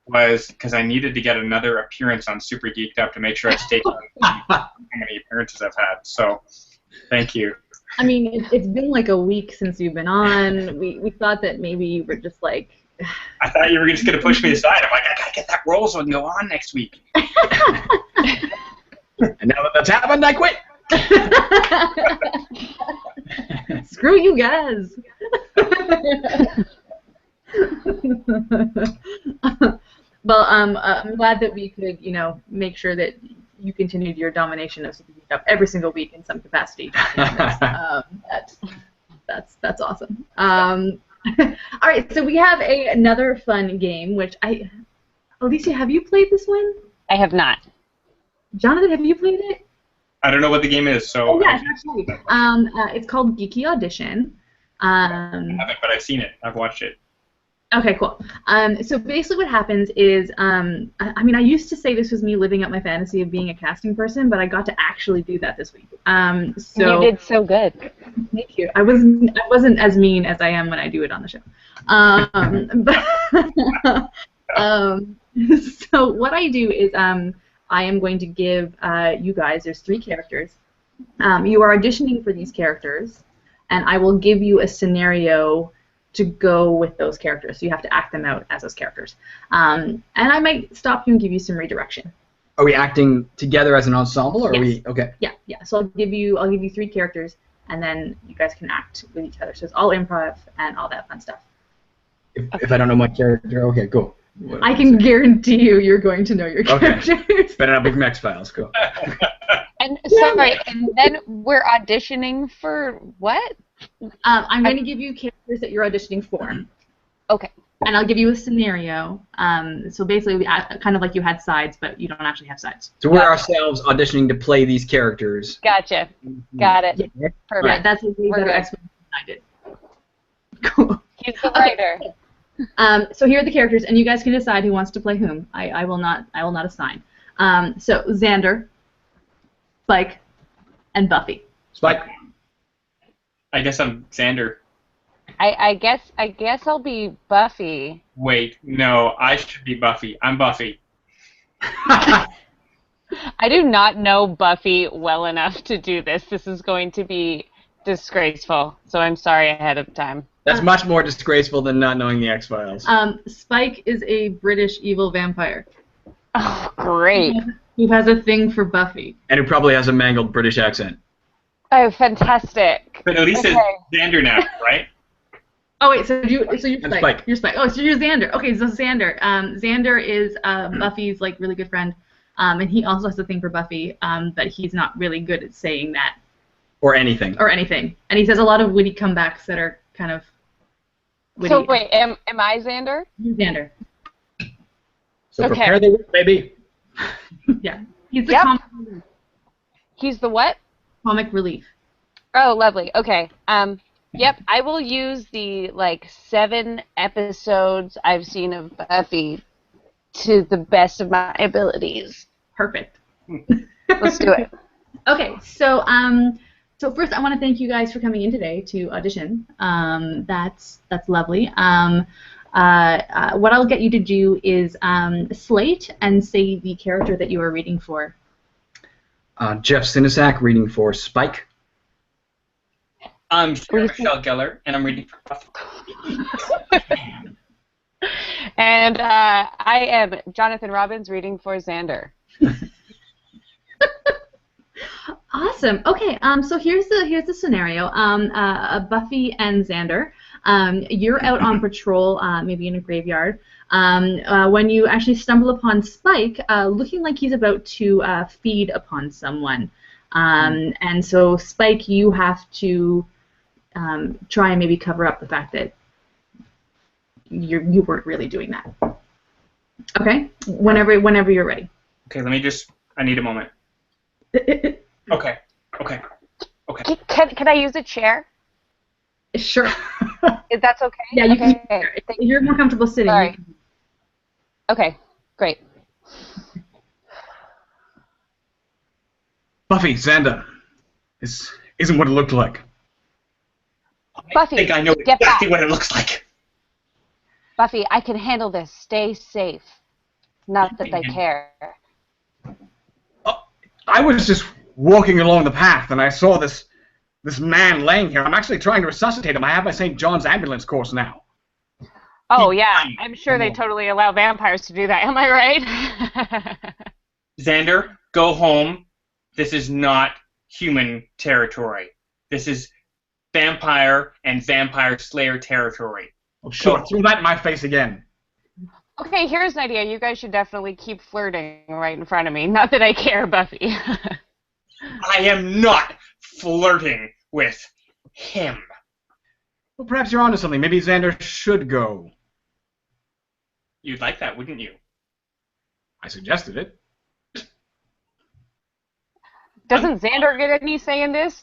was because I needed to get another appearance on Super Geeked Up to make sure I stayed on how many appearances I've had. So, thank you. I mean, it's been like a week since you've been on. We thought that maybe you were just like... I thought you were just going to push me aside. I'm like, I got to get that role so I can go on next week. What's happened? I quit. Screw you guys. Well, I'm glad that we could, make sure that you continued your domination of Geeked Up every single week in some capacity. That's awesome. All right, so we have another fun game, which Alicia, have you played this one? I have not. Jonathan, have you played it? I don't know what the game is, so. Oh, yeah, actually. It's called Geeky Audition. I haven't, but I've seen it. I've watched it. Okay, cool. So basically what happens is, I used to say this was me living up my fantasy of being a casting person, but I got to actually do that this week. You did so good. Thank you. I wasn't as mean as I am when I do it on the show. So what I do is I am going to give you guys, there's 3 characters. You are auditioning for these characters, and I will give you a scenario to go with those characters. So you have to act them out as those characters. And I might stop you and give you some redirection. Are we acting together as an ensemble, or Yes. are we okay? Yeah. So I'll give you 3 characters, and then you guys can act with each other. So it's all improv and all that fun stuff. If I don't know my character, okay, cool. I can guarantee you're going to know your characters. Better not be from X-Files, cool. And sorry, and then we're auditioning for what? I'm going to give you characters that you're auditioning for. Okay. And I'll give you a scenario. So basically, we kind of like you had sides, but you don't actually have sides. So we're ourselves auditioning to play these characters. Gotcha. Got it. Yeah. Perfect. Yeah, that's a way better explanation than I did. Cool. He's the writer. So here are the characters, and you guys can decide who wants to play whom. I will not assign. So Xander, Spike, and Buffy. Spike. I guess I'm Xander. I guess I'll be Buffy. Wait, no, I should be Buffy. I'm Buffy. I do not know Buffy well enough to do this. This is going to be disgraceful, so I'm sorry ahead of time. That's much more disgraceful than not knowing the X-Files. Spike is a British evil vampire. Oh, great. Who has a thing for Buffy. And who probably has a mangled British accent. Oh, fantastic. But at least Okay. it's Xander now, right? Oh wait, so you're I'm Spike. Spike. You're Spike. Oh, so you're Xander. Okay, so Xander. Xander is Buffy's really good friend, and he also has a thing for Buffy, but he's not really good at saying that. Or anything. And he says a lot of witty comebacks that are kind of witty. So wait, am I Xander? You're Xander. So Okay. prepare the whip, baby. Yeah. He's the Yep. He's the what? comic relief. Oh, lovely. Okay. Yep, I will use the 7 episodes I've seen of Buffy to the best of my abilities. Perfect. Let's do it. Okay, so first I want to thank you guys for coming in today to audition. That's lovely. What I'll get you to do is slate and say the character that you are reading for. Jeff Sinisak reading for Spike. I'm Sarah Michelle Gellar, and I'm reading for Buffy. And I am Jonathan Robbins reading for Xander. Awesome. Okay. So here's the scenario. Buffy and Xander. You're out on patrol, maybe in a graveyard. When you actually stumble upon Spike, looking like he's about to feed upon someone. And so Spike, you have to try and maybe cover up the fact that you weren't really doing that. Okay. Whenever you're ready. Okay, I need a moment. Okay. Can I use a chair? Sure. Is that okay? Yeah, you can. Okay. If you're more comfortable sitting. Sorry. You can. Okay, great. Buffy, Xander. This isn't what it looked like. Buffy, I think I know get exactly back. what it looks like. Buffy, I can handle this. Stay safe. Not that I care. I was just walking along the path and I saw this man laying here. I'm actually trying to resuscitate him. I have my St. John's ambulance course now. Oh, yeah. I'm sure they totally allow vampires to do that. Am I right? Xander, go home. This is not human territory. This is vampire and vampire slayer territory. Oh, sure, throw that in my face again. Okay, here's an idea. You guys should definitely keep flirting right in front of me. Not that I care, Buffy. I am not flirting with him. Well, perhaps you're onto something. Maybe Xander should go. You'd like that, wouldn't you? I suggested it. Doesn't Xander get any say in this?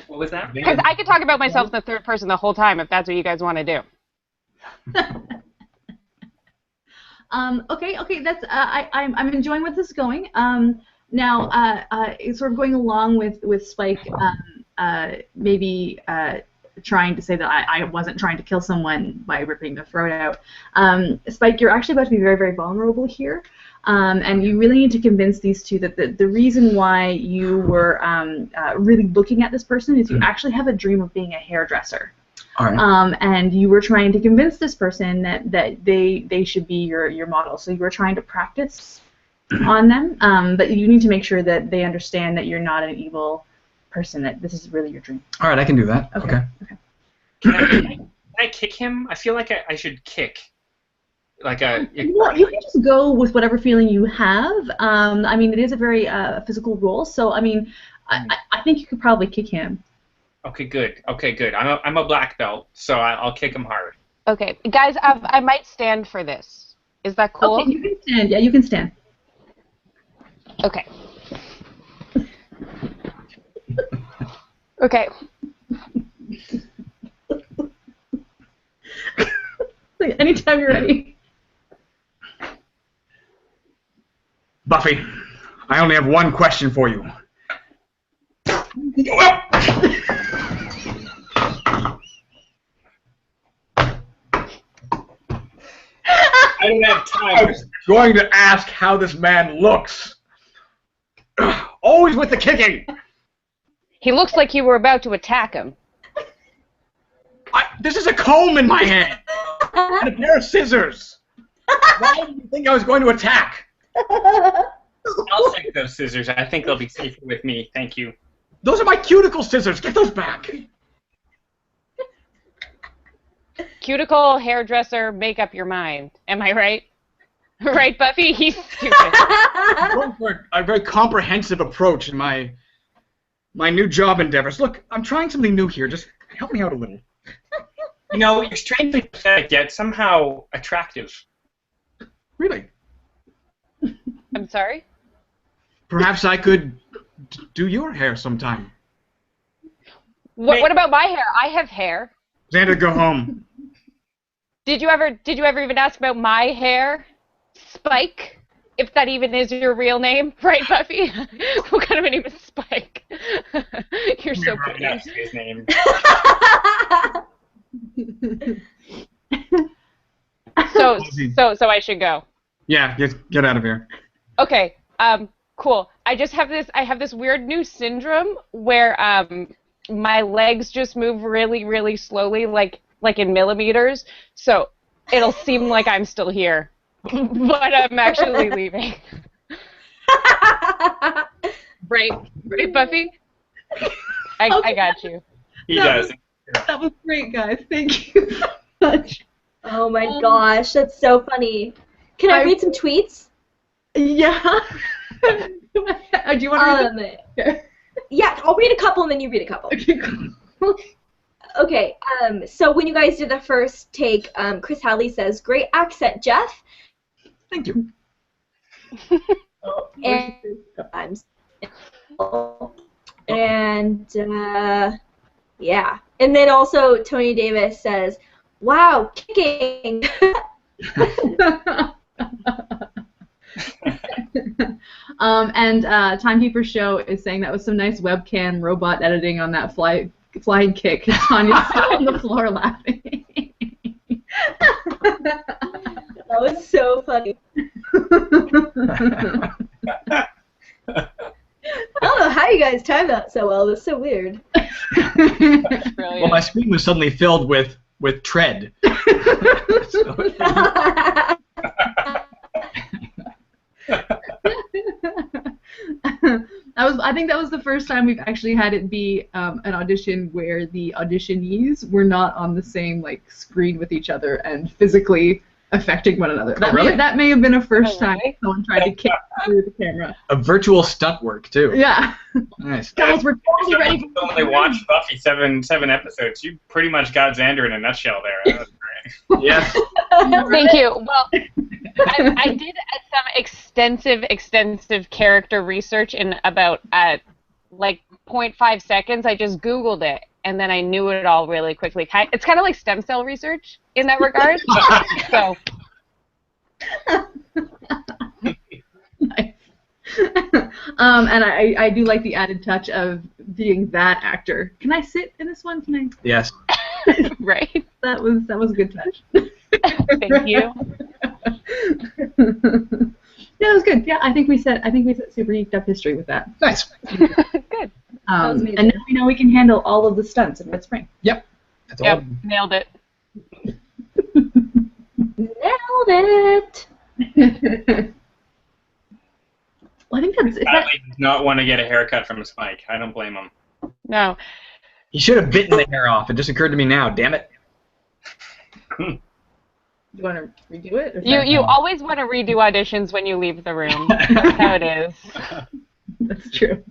What was that? Because I could talk about myself in the third person the whole time if that's what you guys want to do. Okay. That's I'm enjoying where this is going. Now, it's sort of going along with Spike, maybe trying to say that I wasn't trying to kill someone by ripping the throat out. Spike, you're actually about to be very, very vulnerable here, and you really need to convince these two that the reason why you were really looking at this person is you actually have a dream of being a hairdresser. All right. And you were trying to convince this person that they should be your model. So you were trying to practice on them, but you need to make sure that they understand that you're not an evil person, that this is really your dream. All right, I can do that. Okay. Can I kick him? I feel like I should kick. Like a. You can just go with whatever feeling you have. I mean, it is a very physical role, so I mean, I think you could probably kick him. Okay, good. I'm a black belt, so I'll kick him hard. Okay, guys, I might stand for this. Is that cool? Okay, you can stand. Yeah, you can stand. Okay. Okay. Anytime you're ready. Buffy, I only have one question for you. I don't have time. I was going to ask how this man looks. Always with the kicking. He looks like you were about to attack him. This is a comb in my hand and a pair of scissors. Why do you think I was going to attack? I'll take those scissors. I think they'll be safer with me. Thank you. Those are my cuticle scissors. Get those back. Cuticle, hairdresser, make up your mind. Am I right? Right, Buffy? He's stupid. I'm going for a very comprehensive approach in my new job endeavors. Look, I'm trying something new here. Just help me out a little. You know, you're strangely pathetic yet somehow attractive. Really? I'm sorry? Perhaps I could do your hair sometime. What about my hair? I have hair. Xander, go home. Did you ever even ask about my hair? Spike? If that even is your real name, right, Buffy? What kind of a name is Spike? You're so pretty. That's his name. So I should go. Yeah, get out of here. Okay. Cool. I have this weird new syndrome where my legs just move really, really slowly, like in millimeters. So it'll seem like I'm still here, but I'm actually leaving. Right, Buffy? I got you. He does. That was great, guys. Thank you so much. Oh my gosh, that's so funny. Can I read some tweets? Yeah. Do you want to read them? Yeah, I'll read a couple and then you read a couple. Okay, cool. Okay, so when you guys did the first take, Chris Halley says, "Great accent, Jeff." Thank you. Yeah. And then also Tony Davis says, "Wow, kicking." And Timekeeper Show is saying that was some nice webcam robot editing on that flying kick. Tanya's still on the floor laughing. That was so funny. I don't know how you guys timed that so well. That's so weird. Well, my screen was suddenly filled with tread. I think that was the first time we've actually had it be an audition where the auditionees were not on the same like screen with each other and physically affecting one another. That may have been a first time someone tried to kick through the camera. A virtual stunt work too. Yeah. Nice. Guys, we're totally ready for when they watched Buffy seven episodes, you pretty much got Xander in a nutshell there. That was great. Yeah. Thank you. Well, I did some extensive character research in about like 0.5 seconds. I just Googled it, and then I knew it all really quickly. It's kind of like stem cell research in that regard. So. Nice. And I do like the added touch of being that actor. Can I sit in this one? Can I? Yes. Right. That was a good touch. Thank you. Yeah, it was good. Yeah, I think we set super geeked up history with that. Nice. Good. And now we know we can handle all of the stunts in Red Spring. Yep. That's all. Yep. Nailed it. Nailed it. Well, I think that's. Sadly, does not want to get a haircut from Spike. I don't blame him. No. He should have bitten the hair off. It just occurred to me now. Damn it. Do you want to redo it? Or You always want to redo auditions when you leave the room. That's how it is. That's true.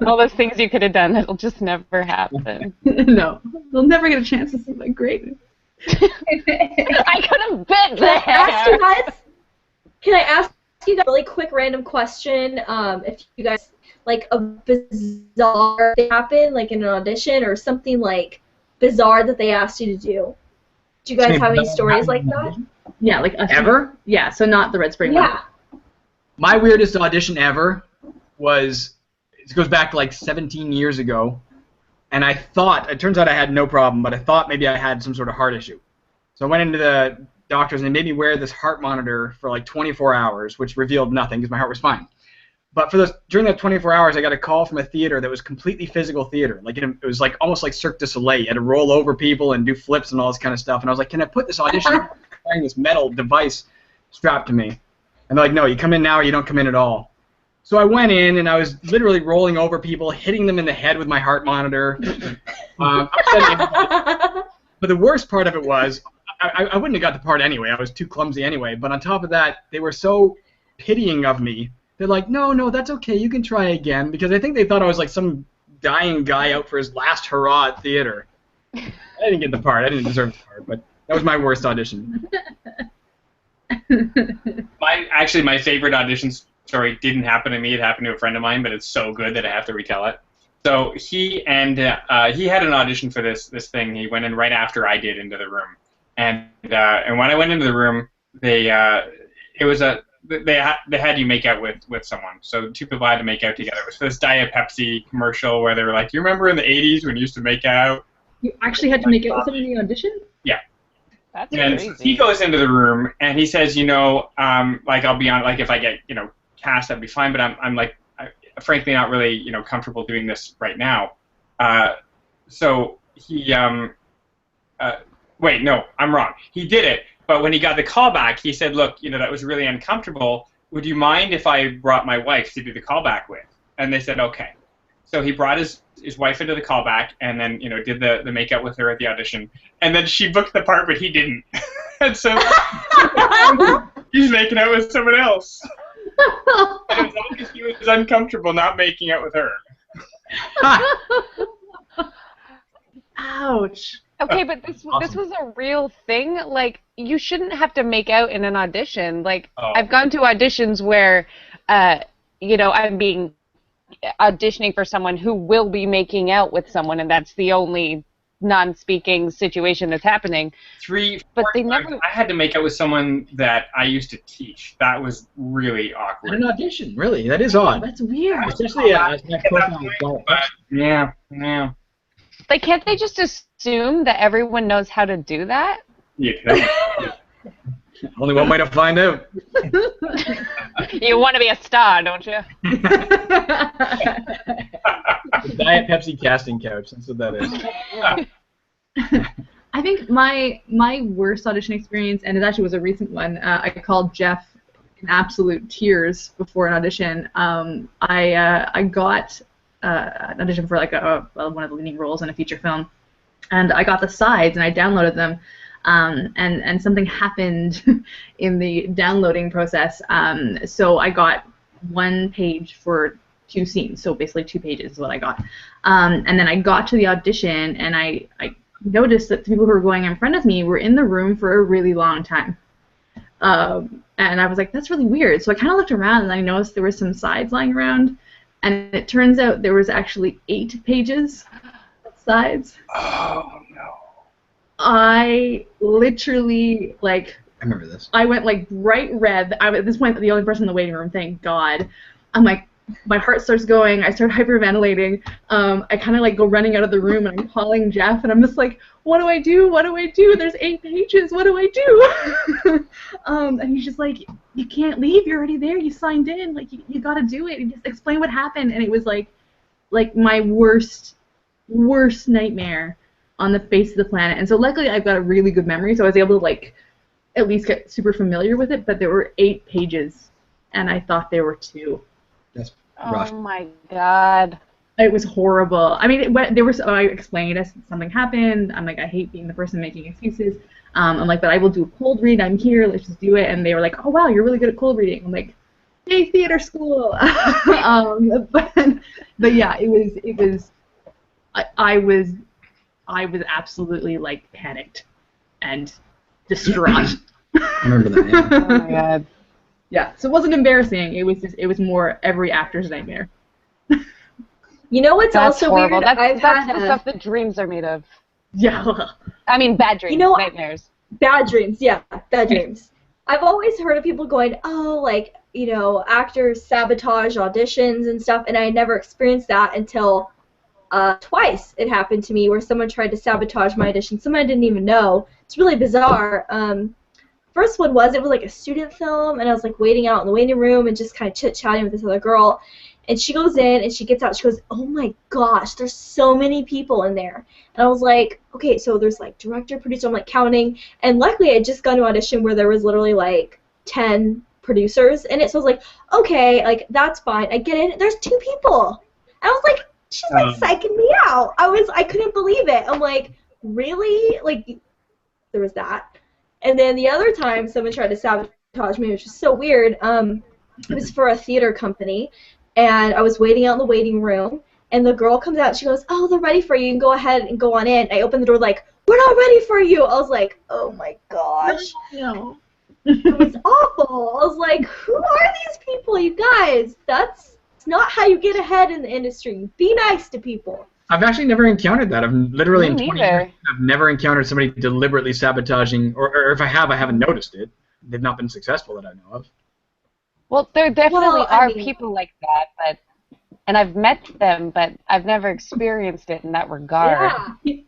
All those things you could have done that'll just never happen. No, they'll never get a chance to see my greatness. I could have bit the Can I ask you guys a really quick random question? If you guys like a bizarre thing happened, like in an audition, or something like bizarre that they asked you to do. Do you guys have any stories like that? Yeah, like Ever? Yeah, so not the Red Spring one. Yeah. My weirdest audition ever was, it goes back like 17 years ago, and I thought, it turns out I had no problem, but I thought maybe I had some sort of heart issue. So I went into the doctors and they made me wear this heart monitor for like 24 hours, which revealed nothing because my heart was fine. But during that 24 hours, I got a call from a theater that was completely physical theater. Like it was like almost like Cirque du Soleil. You had to roll over people and do flips and all this kind of stuff. And I was like, can I put this audition wearing this metal device strapped to me? And they're like, no, you come in now or you don't come in at all. So I went in and I was literally rolling over people, hitting them in the head with my heart monitor. But the worst part of it was, I wouldn't have got the part anyway. I was too clumsy anyway. But on top of that, they were so pitying of me. They're like, no, that's okay. You can try again. Because I think they thought I was like some dying guy out for his last hurrah at theater. I didn't get the part. I didn't deserve the part. But that was my worst audition. My favorite audition story didn't happen to me. It happened to a friend of mine, but it's so good that I have to retell it. So he had an audition for this thing. He went in right after I did into the room. And when I went into the room, they had you make out with someone. So two people had to make out together. It was this Diet Pepsi commercial where they were like, "You remember in the '80s when you used to make out?" You actually had to make out with someone in the audition? Yeah. That's and crazy. He goes into the room and he says, like I'll be on, like if I get cast, that'd be fine. But I'm frankly not really comfortable doing this right now. So he wait, no, I'm wrong. He did it. But when he got the callback, he said, look, that was really uncomfortable. Would you mind if I brought my wife to do the callback with? And they said, okay. So he brought his wife into the callback and then, did the makeup with her at the audition. And then she booked the part, but he didn't. And so he's making out with someone else. And it was all because he was uncomfortable not making out with her. Ouch. Okay, but this was a real thing. Like, you shouldn't have to make out in an audition. Like, I've gone to auditions where, I'm auditioning for someone who will be making out with someone, and that's the only non-speaking situation that's happening. But they never. I had to make out with someone that I used to teach. That was really awkward. An audition, really? That is odd. That's weird. Especially Yeah. Like, can't they just assume that everyone knows how to do that? Yeah. Only one way to find out. You want to be a star, don't you? The Diet Pepsi casting couch. That's what that is. I think my worst audition experience, and it actually was a recent one, I called Jeff in absolute tears before an audition. I got an audition for like one of the leading roles in a feature film, and I got the sides and I downloaded them, and something happened in the downloading process. So I got 1 page for 2 scenes, so basically 2 pages is what I got. And then I got to the audition, and I noticed that the people who were going in front of me were in the room for a really long time. And I was like, that's really weird. So I kind of looked around, and I noticed there were some sides lying around, and it turns out there was actually 8 pages of sides. Oh, no. I literally, like... I remember this. I went, like, bright red. At this point, the only person in the waiting room, thank God. I'm like, my heart starts going. I start hyperventilating. I kind of, like, go running out of the room, and I'm calling Jeff, and I'm just like, what do I do? What do I do? There's 8 pages. What do I do? And he's just like, you can't leave. You're already there. You signed in. Like, you got to do it. And just explain what happened. And it was, like my worst nightmare on the face of the planet. And so luckily I've got a really good memory, so I was able to, like, at least get super familiar with it. But there were 8 pages, and I thought there were 2. That's rough. Oh my God. It was horrible. I mean, I explained as something happened. I'm like, I hate being the person making excuses. I'm like, but I will do a cold read. I'm here. Let's just do it. And they were like, oh wow, you're really good at cold reading. I'm like, hey, theater school. But yeah, it was. I was absolutely, like, panicked and distraught. I remember that. Yeah. Oh my God. Yeah, so it wasn't embarrassing. It was more every actor's nightmare. You know what's That's also horrible. weird? That's the stuff that dreams are made of. Yeah. I mean, bad dreams, You know, nightmares. Bad dreams, yeah, bad dreams. I've always heard of people going, oh, like, you know, actors sabotage auditions and stuff, and I never experienced that until twice it happened to me where someone tried to sabotage my audition. Someone I didn't even know. It's really bizarre. First one was, it was like a student film, and I was like waiting out in the waiting room and just kind of chit-chatting with this other girl. And she goes in, and she gets out, she goes, oh my gosh, there's so many people in there. And I was like, okay, so there's like director, producer, I'm like counting. And luckily I had just gone to audition where there was literally like 10 producers in it. So I was like, okay, like that's fine. I get in, there's 2 people. And I was like, she's like psyching me out. I couldn't believe it. I'm like, really? Like, there was that. And then the other time someone tried to sabotage me, which was so weird. It was for a theater company. And I was waiting out in the waiting room, and the girl comes out, and she goes, oh, they're ready for you, you can go ahead and go on in. I opened the door like, we're not ready for you. I was like, oh my gosh. No. It was awful. I was like, who are these people, you guys? That's not how you get ahead in the industry. Be nice to people. I've actually never encountered that. I've literally in Me 20 neither. years, I've never encountered somebody deliberately sabotaging, or if I have, I haven't noticed it. They've not been successful that I know of. Well, there definitely Well, I are mean- people like that, and I've met them, but I've never experienced it in that regard. Yeah.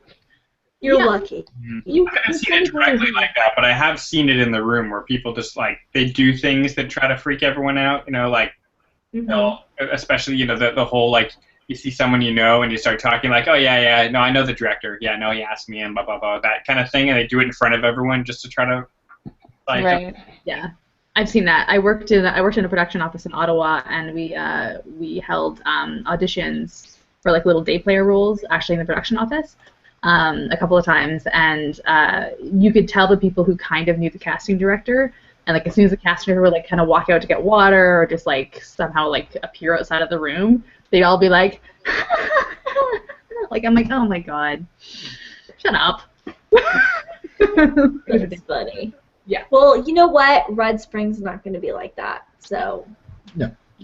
You're Yeah. lucky. You I haven't seen it directly like that, but I have seen it in the room where people just, like, they do things that try to freak everyone out, you know, like, you know, especially, you know, the whole, like, you see someone you know and you start talking like, oh, yeah, no, I know the director. Yeah, no, he asked me and blah, blah, blah, that kind of thing, and they do it in front of everyone just to try to, like, Right. Yeah, I've seen that. I worked in a production office in Ottawa, and we held auditions for like little day player roles actually in the production office a couple of times, and you could tell the people who kind of knew the casting director, and like as soon as the casting director would like kind of walk out to get water or just like somehow like appear outside of the room, they'd all be like, like I'm like, oh my god, shut up. It's funny. Yeah. Well, you know what? Red Spring's not going to be like that. So.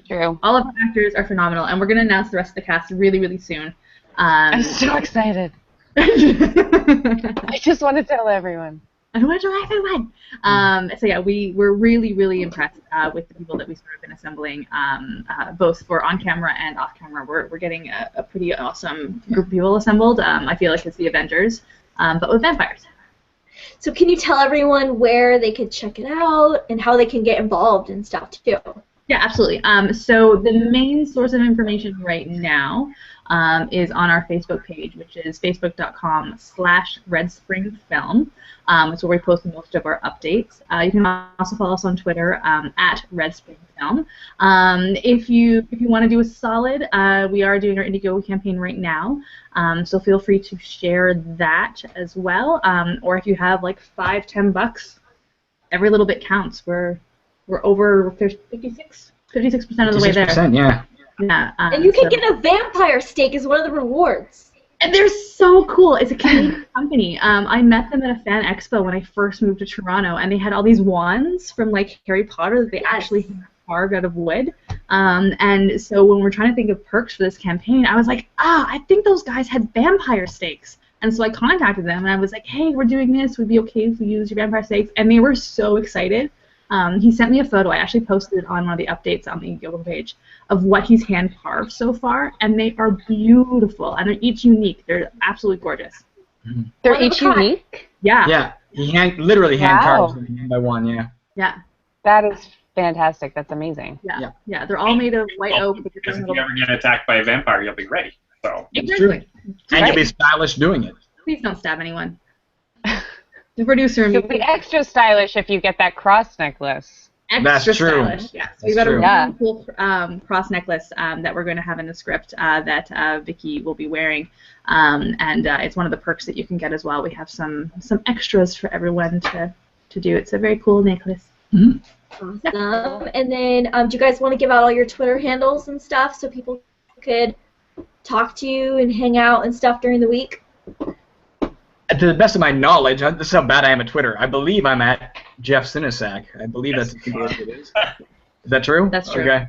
True. All of our actors are phenomenal, and we're going to announce the rest of the cast really, really soon. I'm so excited. I just want to tell everyone. I want to tell everyone. So yeah, we're really, really impressed with the people that we sort of been assembling, both for on camera and off camera. We're getting a pretty awesome group of people assembled. I feel like it's the Avengers, but with vampires. So can you tell everyone where they could check it out and how they can get involved and stuff too? Yeah, absolutely. So the main source of information right now is on our Facebook page, which is facebook.com/redspringfilm. It's where we post most of our updates. You can also follow us on Twitter at redspringfilm. If you want to do a solid, we are doing our Indiegogo campaign right now, so feel free to share that as well. Or if you have like $5-10, every little bit counts. We're over 56% of the way there. 56%, yeah. Yeah. And you can get a vampire steak as one of the rewards. And they're so cool. It's a Canadian company. I met them at a fan expo when I first moved to Toronto, and they had all these wands from like Harry Potter that they actually carved out of wood. And so when we're trying to think of perks for this campaign, I was like, I think those guys had vampire steaks. And so I contacted them, and I was like, hey, we're doing this. Would it be okay if we use your vampire steaks? And they were so excited. He sent me a photo. I actually posted it on one of the updates on the Indiegogo page of what he's hand carved so far, and they are beautiful, and they're each unique. They're absolutely gorgeous. They're each unique? Yeah. Yeah, he literally hand carves them one by one. Yeah. Yeah. That is fantastic. That's amazing. Yeah. Yeah. They're all made of white oak. Because if you ever get attacked by a vampire, you'll be ready. So. Exactly. And you'll be stylish doing it. Please don't stab anyone. The producer. You'll be extra stylish if you get that cross necklace. That's true. Stylish. Yeah. So we got a true. really cool cross necklace that we're going to have in the script that Vicky will be wearing, and it's one of the perks that you can get as well. We have some extras for everyone to do. It's a very cool necklace. Awesome. And then, do you guys want to give out all your Twitter handles and stuff so people could talk to you and hang out and stuff during the week? To the best of my knowledge, this is how bad I am at Twitter. I believe I'm at Jeff Sinisak. I believe that's what it is. Is that true? That's true. Okay.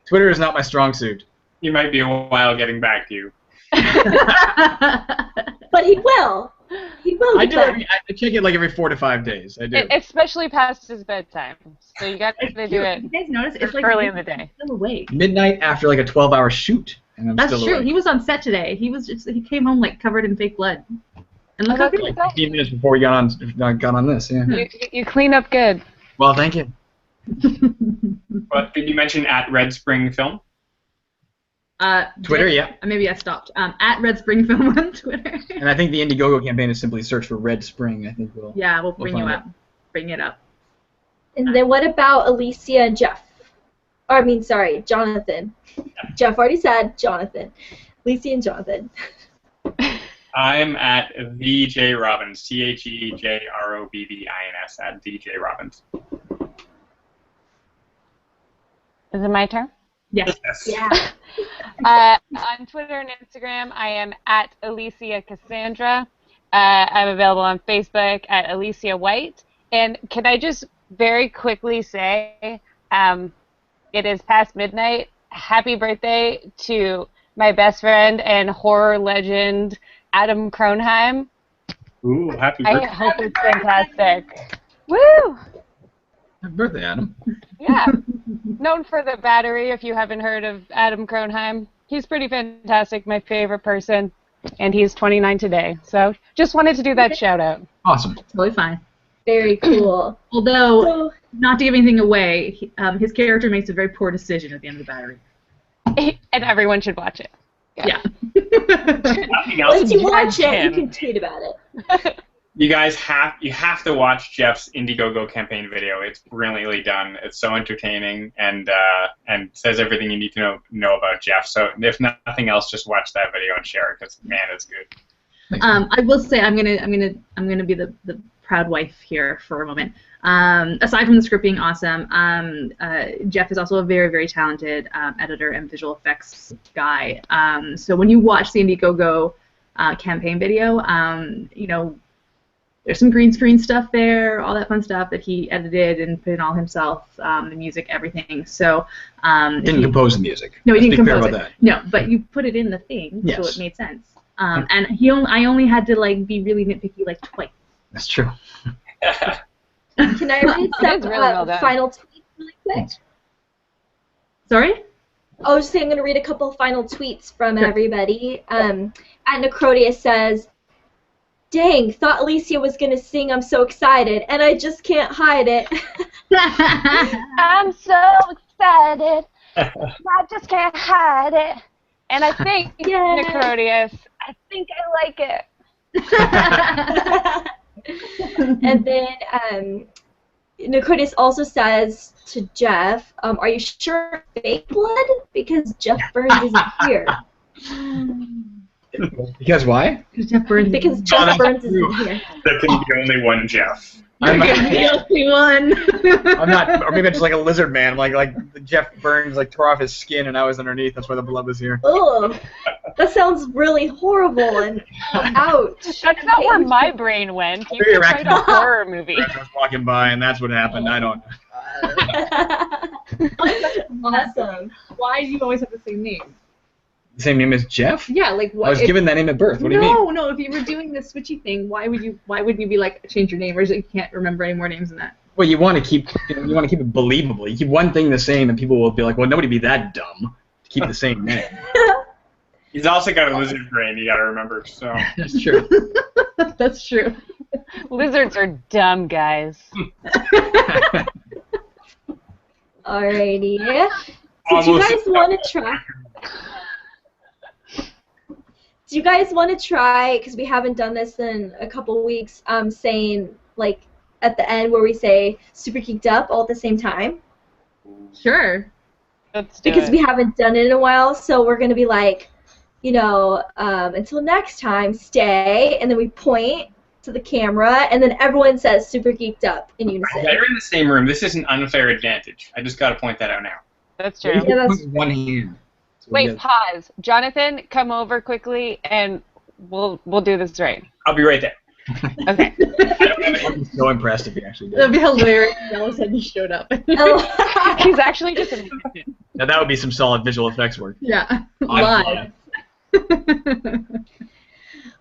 Twitter is not my strong suit. You might be a while getting back to you. But he will. He will. I do. I check it like every 4 to 5 days. I do. Especially past his bedtime. So you got to do it You guys notice it's like early in the day. Still awake. Midnight after like a 12-hour shoot, and I'm That's still true. awake. He was on set today. He came home like covered in fake blood. And look how good. Like 15 minutes before we got on this. Yeah. You clean up good. Well, thank you. But did you mention at Red Spring Film? Twitter, yeah. Maybe I stopped. At Red Spring Film on Twitter. And I think the Indiegogo campaign is simply search for Red Spring. I think we'll. Yeah, we'll bring find you it. up. Bring it up. And then what about Alicia and Jeff? Or, I mean, sorry, Jonathan. Jeff already said Jonathan. Alicia and Jonathan. I'm at VJ Robbins, TheJrobbins at VJ Robbins. Is it my turn? Yes. Yeah. On Twitter and Instagram, I am at Alicia Cassandra. I'm available on Facebook at Alicia White. And can I just very quickly say, it is past midnight. Happy birthday to my best friend and horror legend, Adam Kronheim. Ooh, happy I birthday. hope it's fantastic. Woo! Happy birthday, Adam. Yeah. Known for the Battery, if you haven't heard of Adam Kronheim. He's pretty fantastic, my favorite person, and he's 29 today. So just wanted to do that shout out. Awesome. Totally fine. Very cool. Although, So, not to give anything away, his character makes a very poor decision at the end of the Battery. And everyone should watch it. Yeah. Nothing else. once you watch it, you can. can tweet about it. You guys have to watch Jeff's Indiegogo campaign video. It's brilliantly done. It's so entertaining and says everything you need to know about Jeff. So if nothing else, just watch that video and share it because man, it's good. I will say I'm gonna be the proud wife here for a moment. Aside from the script being awesome, Jeff is also a very, very talented editor and visual effects guy. So when you watch the Indiegogo campaign video, you know, there's some green screen stuff there, all that fun stuff that he edited and put in all himself, the music, everything. So Didn't compose the music. No, he Let's didn't be clear compose about it. that. No, but you put it in the thing, Yes. so it made sense. And I only had to like be really nitpicky like twice. That's true. Can I read some That's really well done. final tweets really quick? Sorry? I was just saying I'm going to read a couple final tweets from Sure. everybody. At Necrodia says, "Dang, thought Alicia was going to sing I'm So Excited, and I just can't hide it." I'm so excited. I just can't hide it. And I think, Yay. Necrodius, I think I like it. And then Necrodius also says to Jeff, are you sure it's fake blood? Because Jeff Burns isn't here. Because why? Because Jeff Burns isn't here. There can be only one Jeff. I'm You're not, the only one. I'm not, or maybe I'm just like a lizard man. Like Jeff Burns like tore off his skin and I was underneath. That's why the blood was here. Ugh. That sounds really horrible and ouch. That's not where my brain went. You Maybe could write a horror movie. I was walking by and that's what happened. I don't know. Awesome. Why do you always have the same name? The same name as Jeff? Yeah, like what? I was given that name at birth. What do you mean? No. If you were doing the switchy thing, why would you be like change your name, or is it you can't remember any more names than that? Well, you want to keep it believable. You keep one thing the same, and people will be like, "Well, nobody be that dumb to keep the same name." He's also got a lizard brain, you gotta remember, so. That's true. That's true. Lizards are dumb, guys. Alrighty. So do you guys want to try? Do you guys want to try, because we haven't done this in a couple weeks, saying, like, at the end where we say super geeked up all at the same time? Sure. Let's do Because it. we haven't done it in a while, so we're going to be like, you know, until next time, stay, and then we point to the camera, and then everyone says super geeked up in unison. They're in the same room. This is an unfair advantage. I just gotta point that out now. That's true. Yeah, that's One hand. So Wait, pause. Jonathan, come over quickly, and we'll do this right. I'll be right there. Okay. I'd be so impressed if he actually did. That'd be hilarious. Yellow said you showed up. Oh. He's actually just a Now that would be some solid visual effects work. Yeah. I'm Live.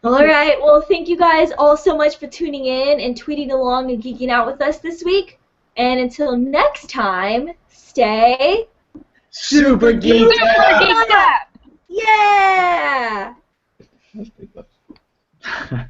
All right. Well, thank you guys all so much for tuning in and tweeting along and geeking out with us this week. And until next time, stay Super geeked Super geeked up! Yeah! up.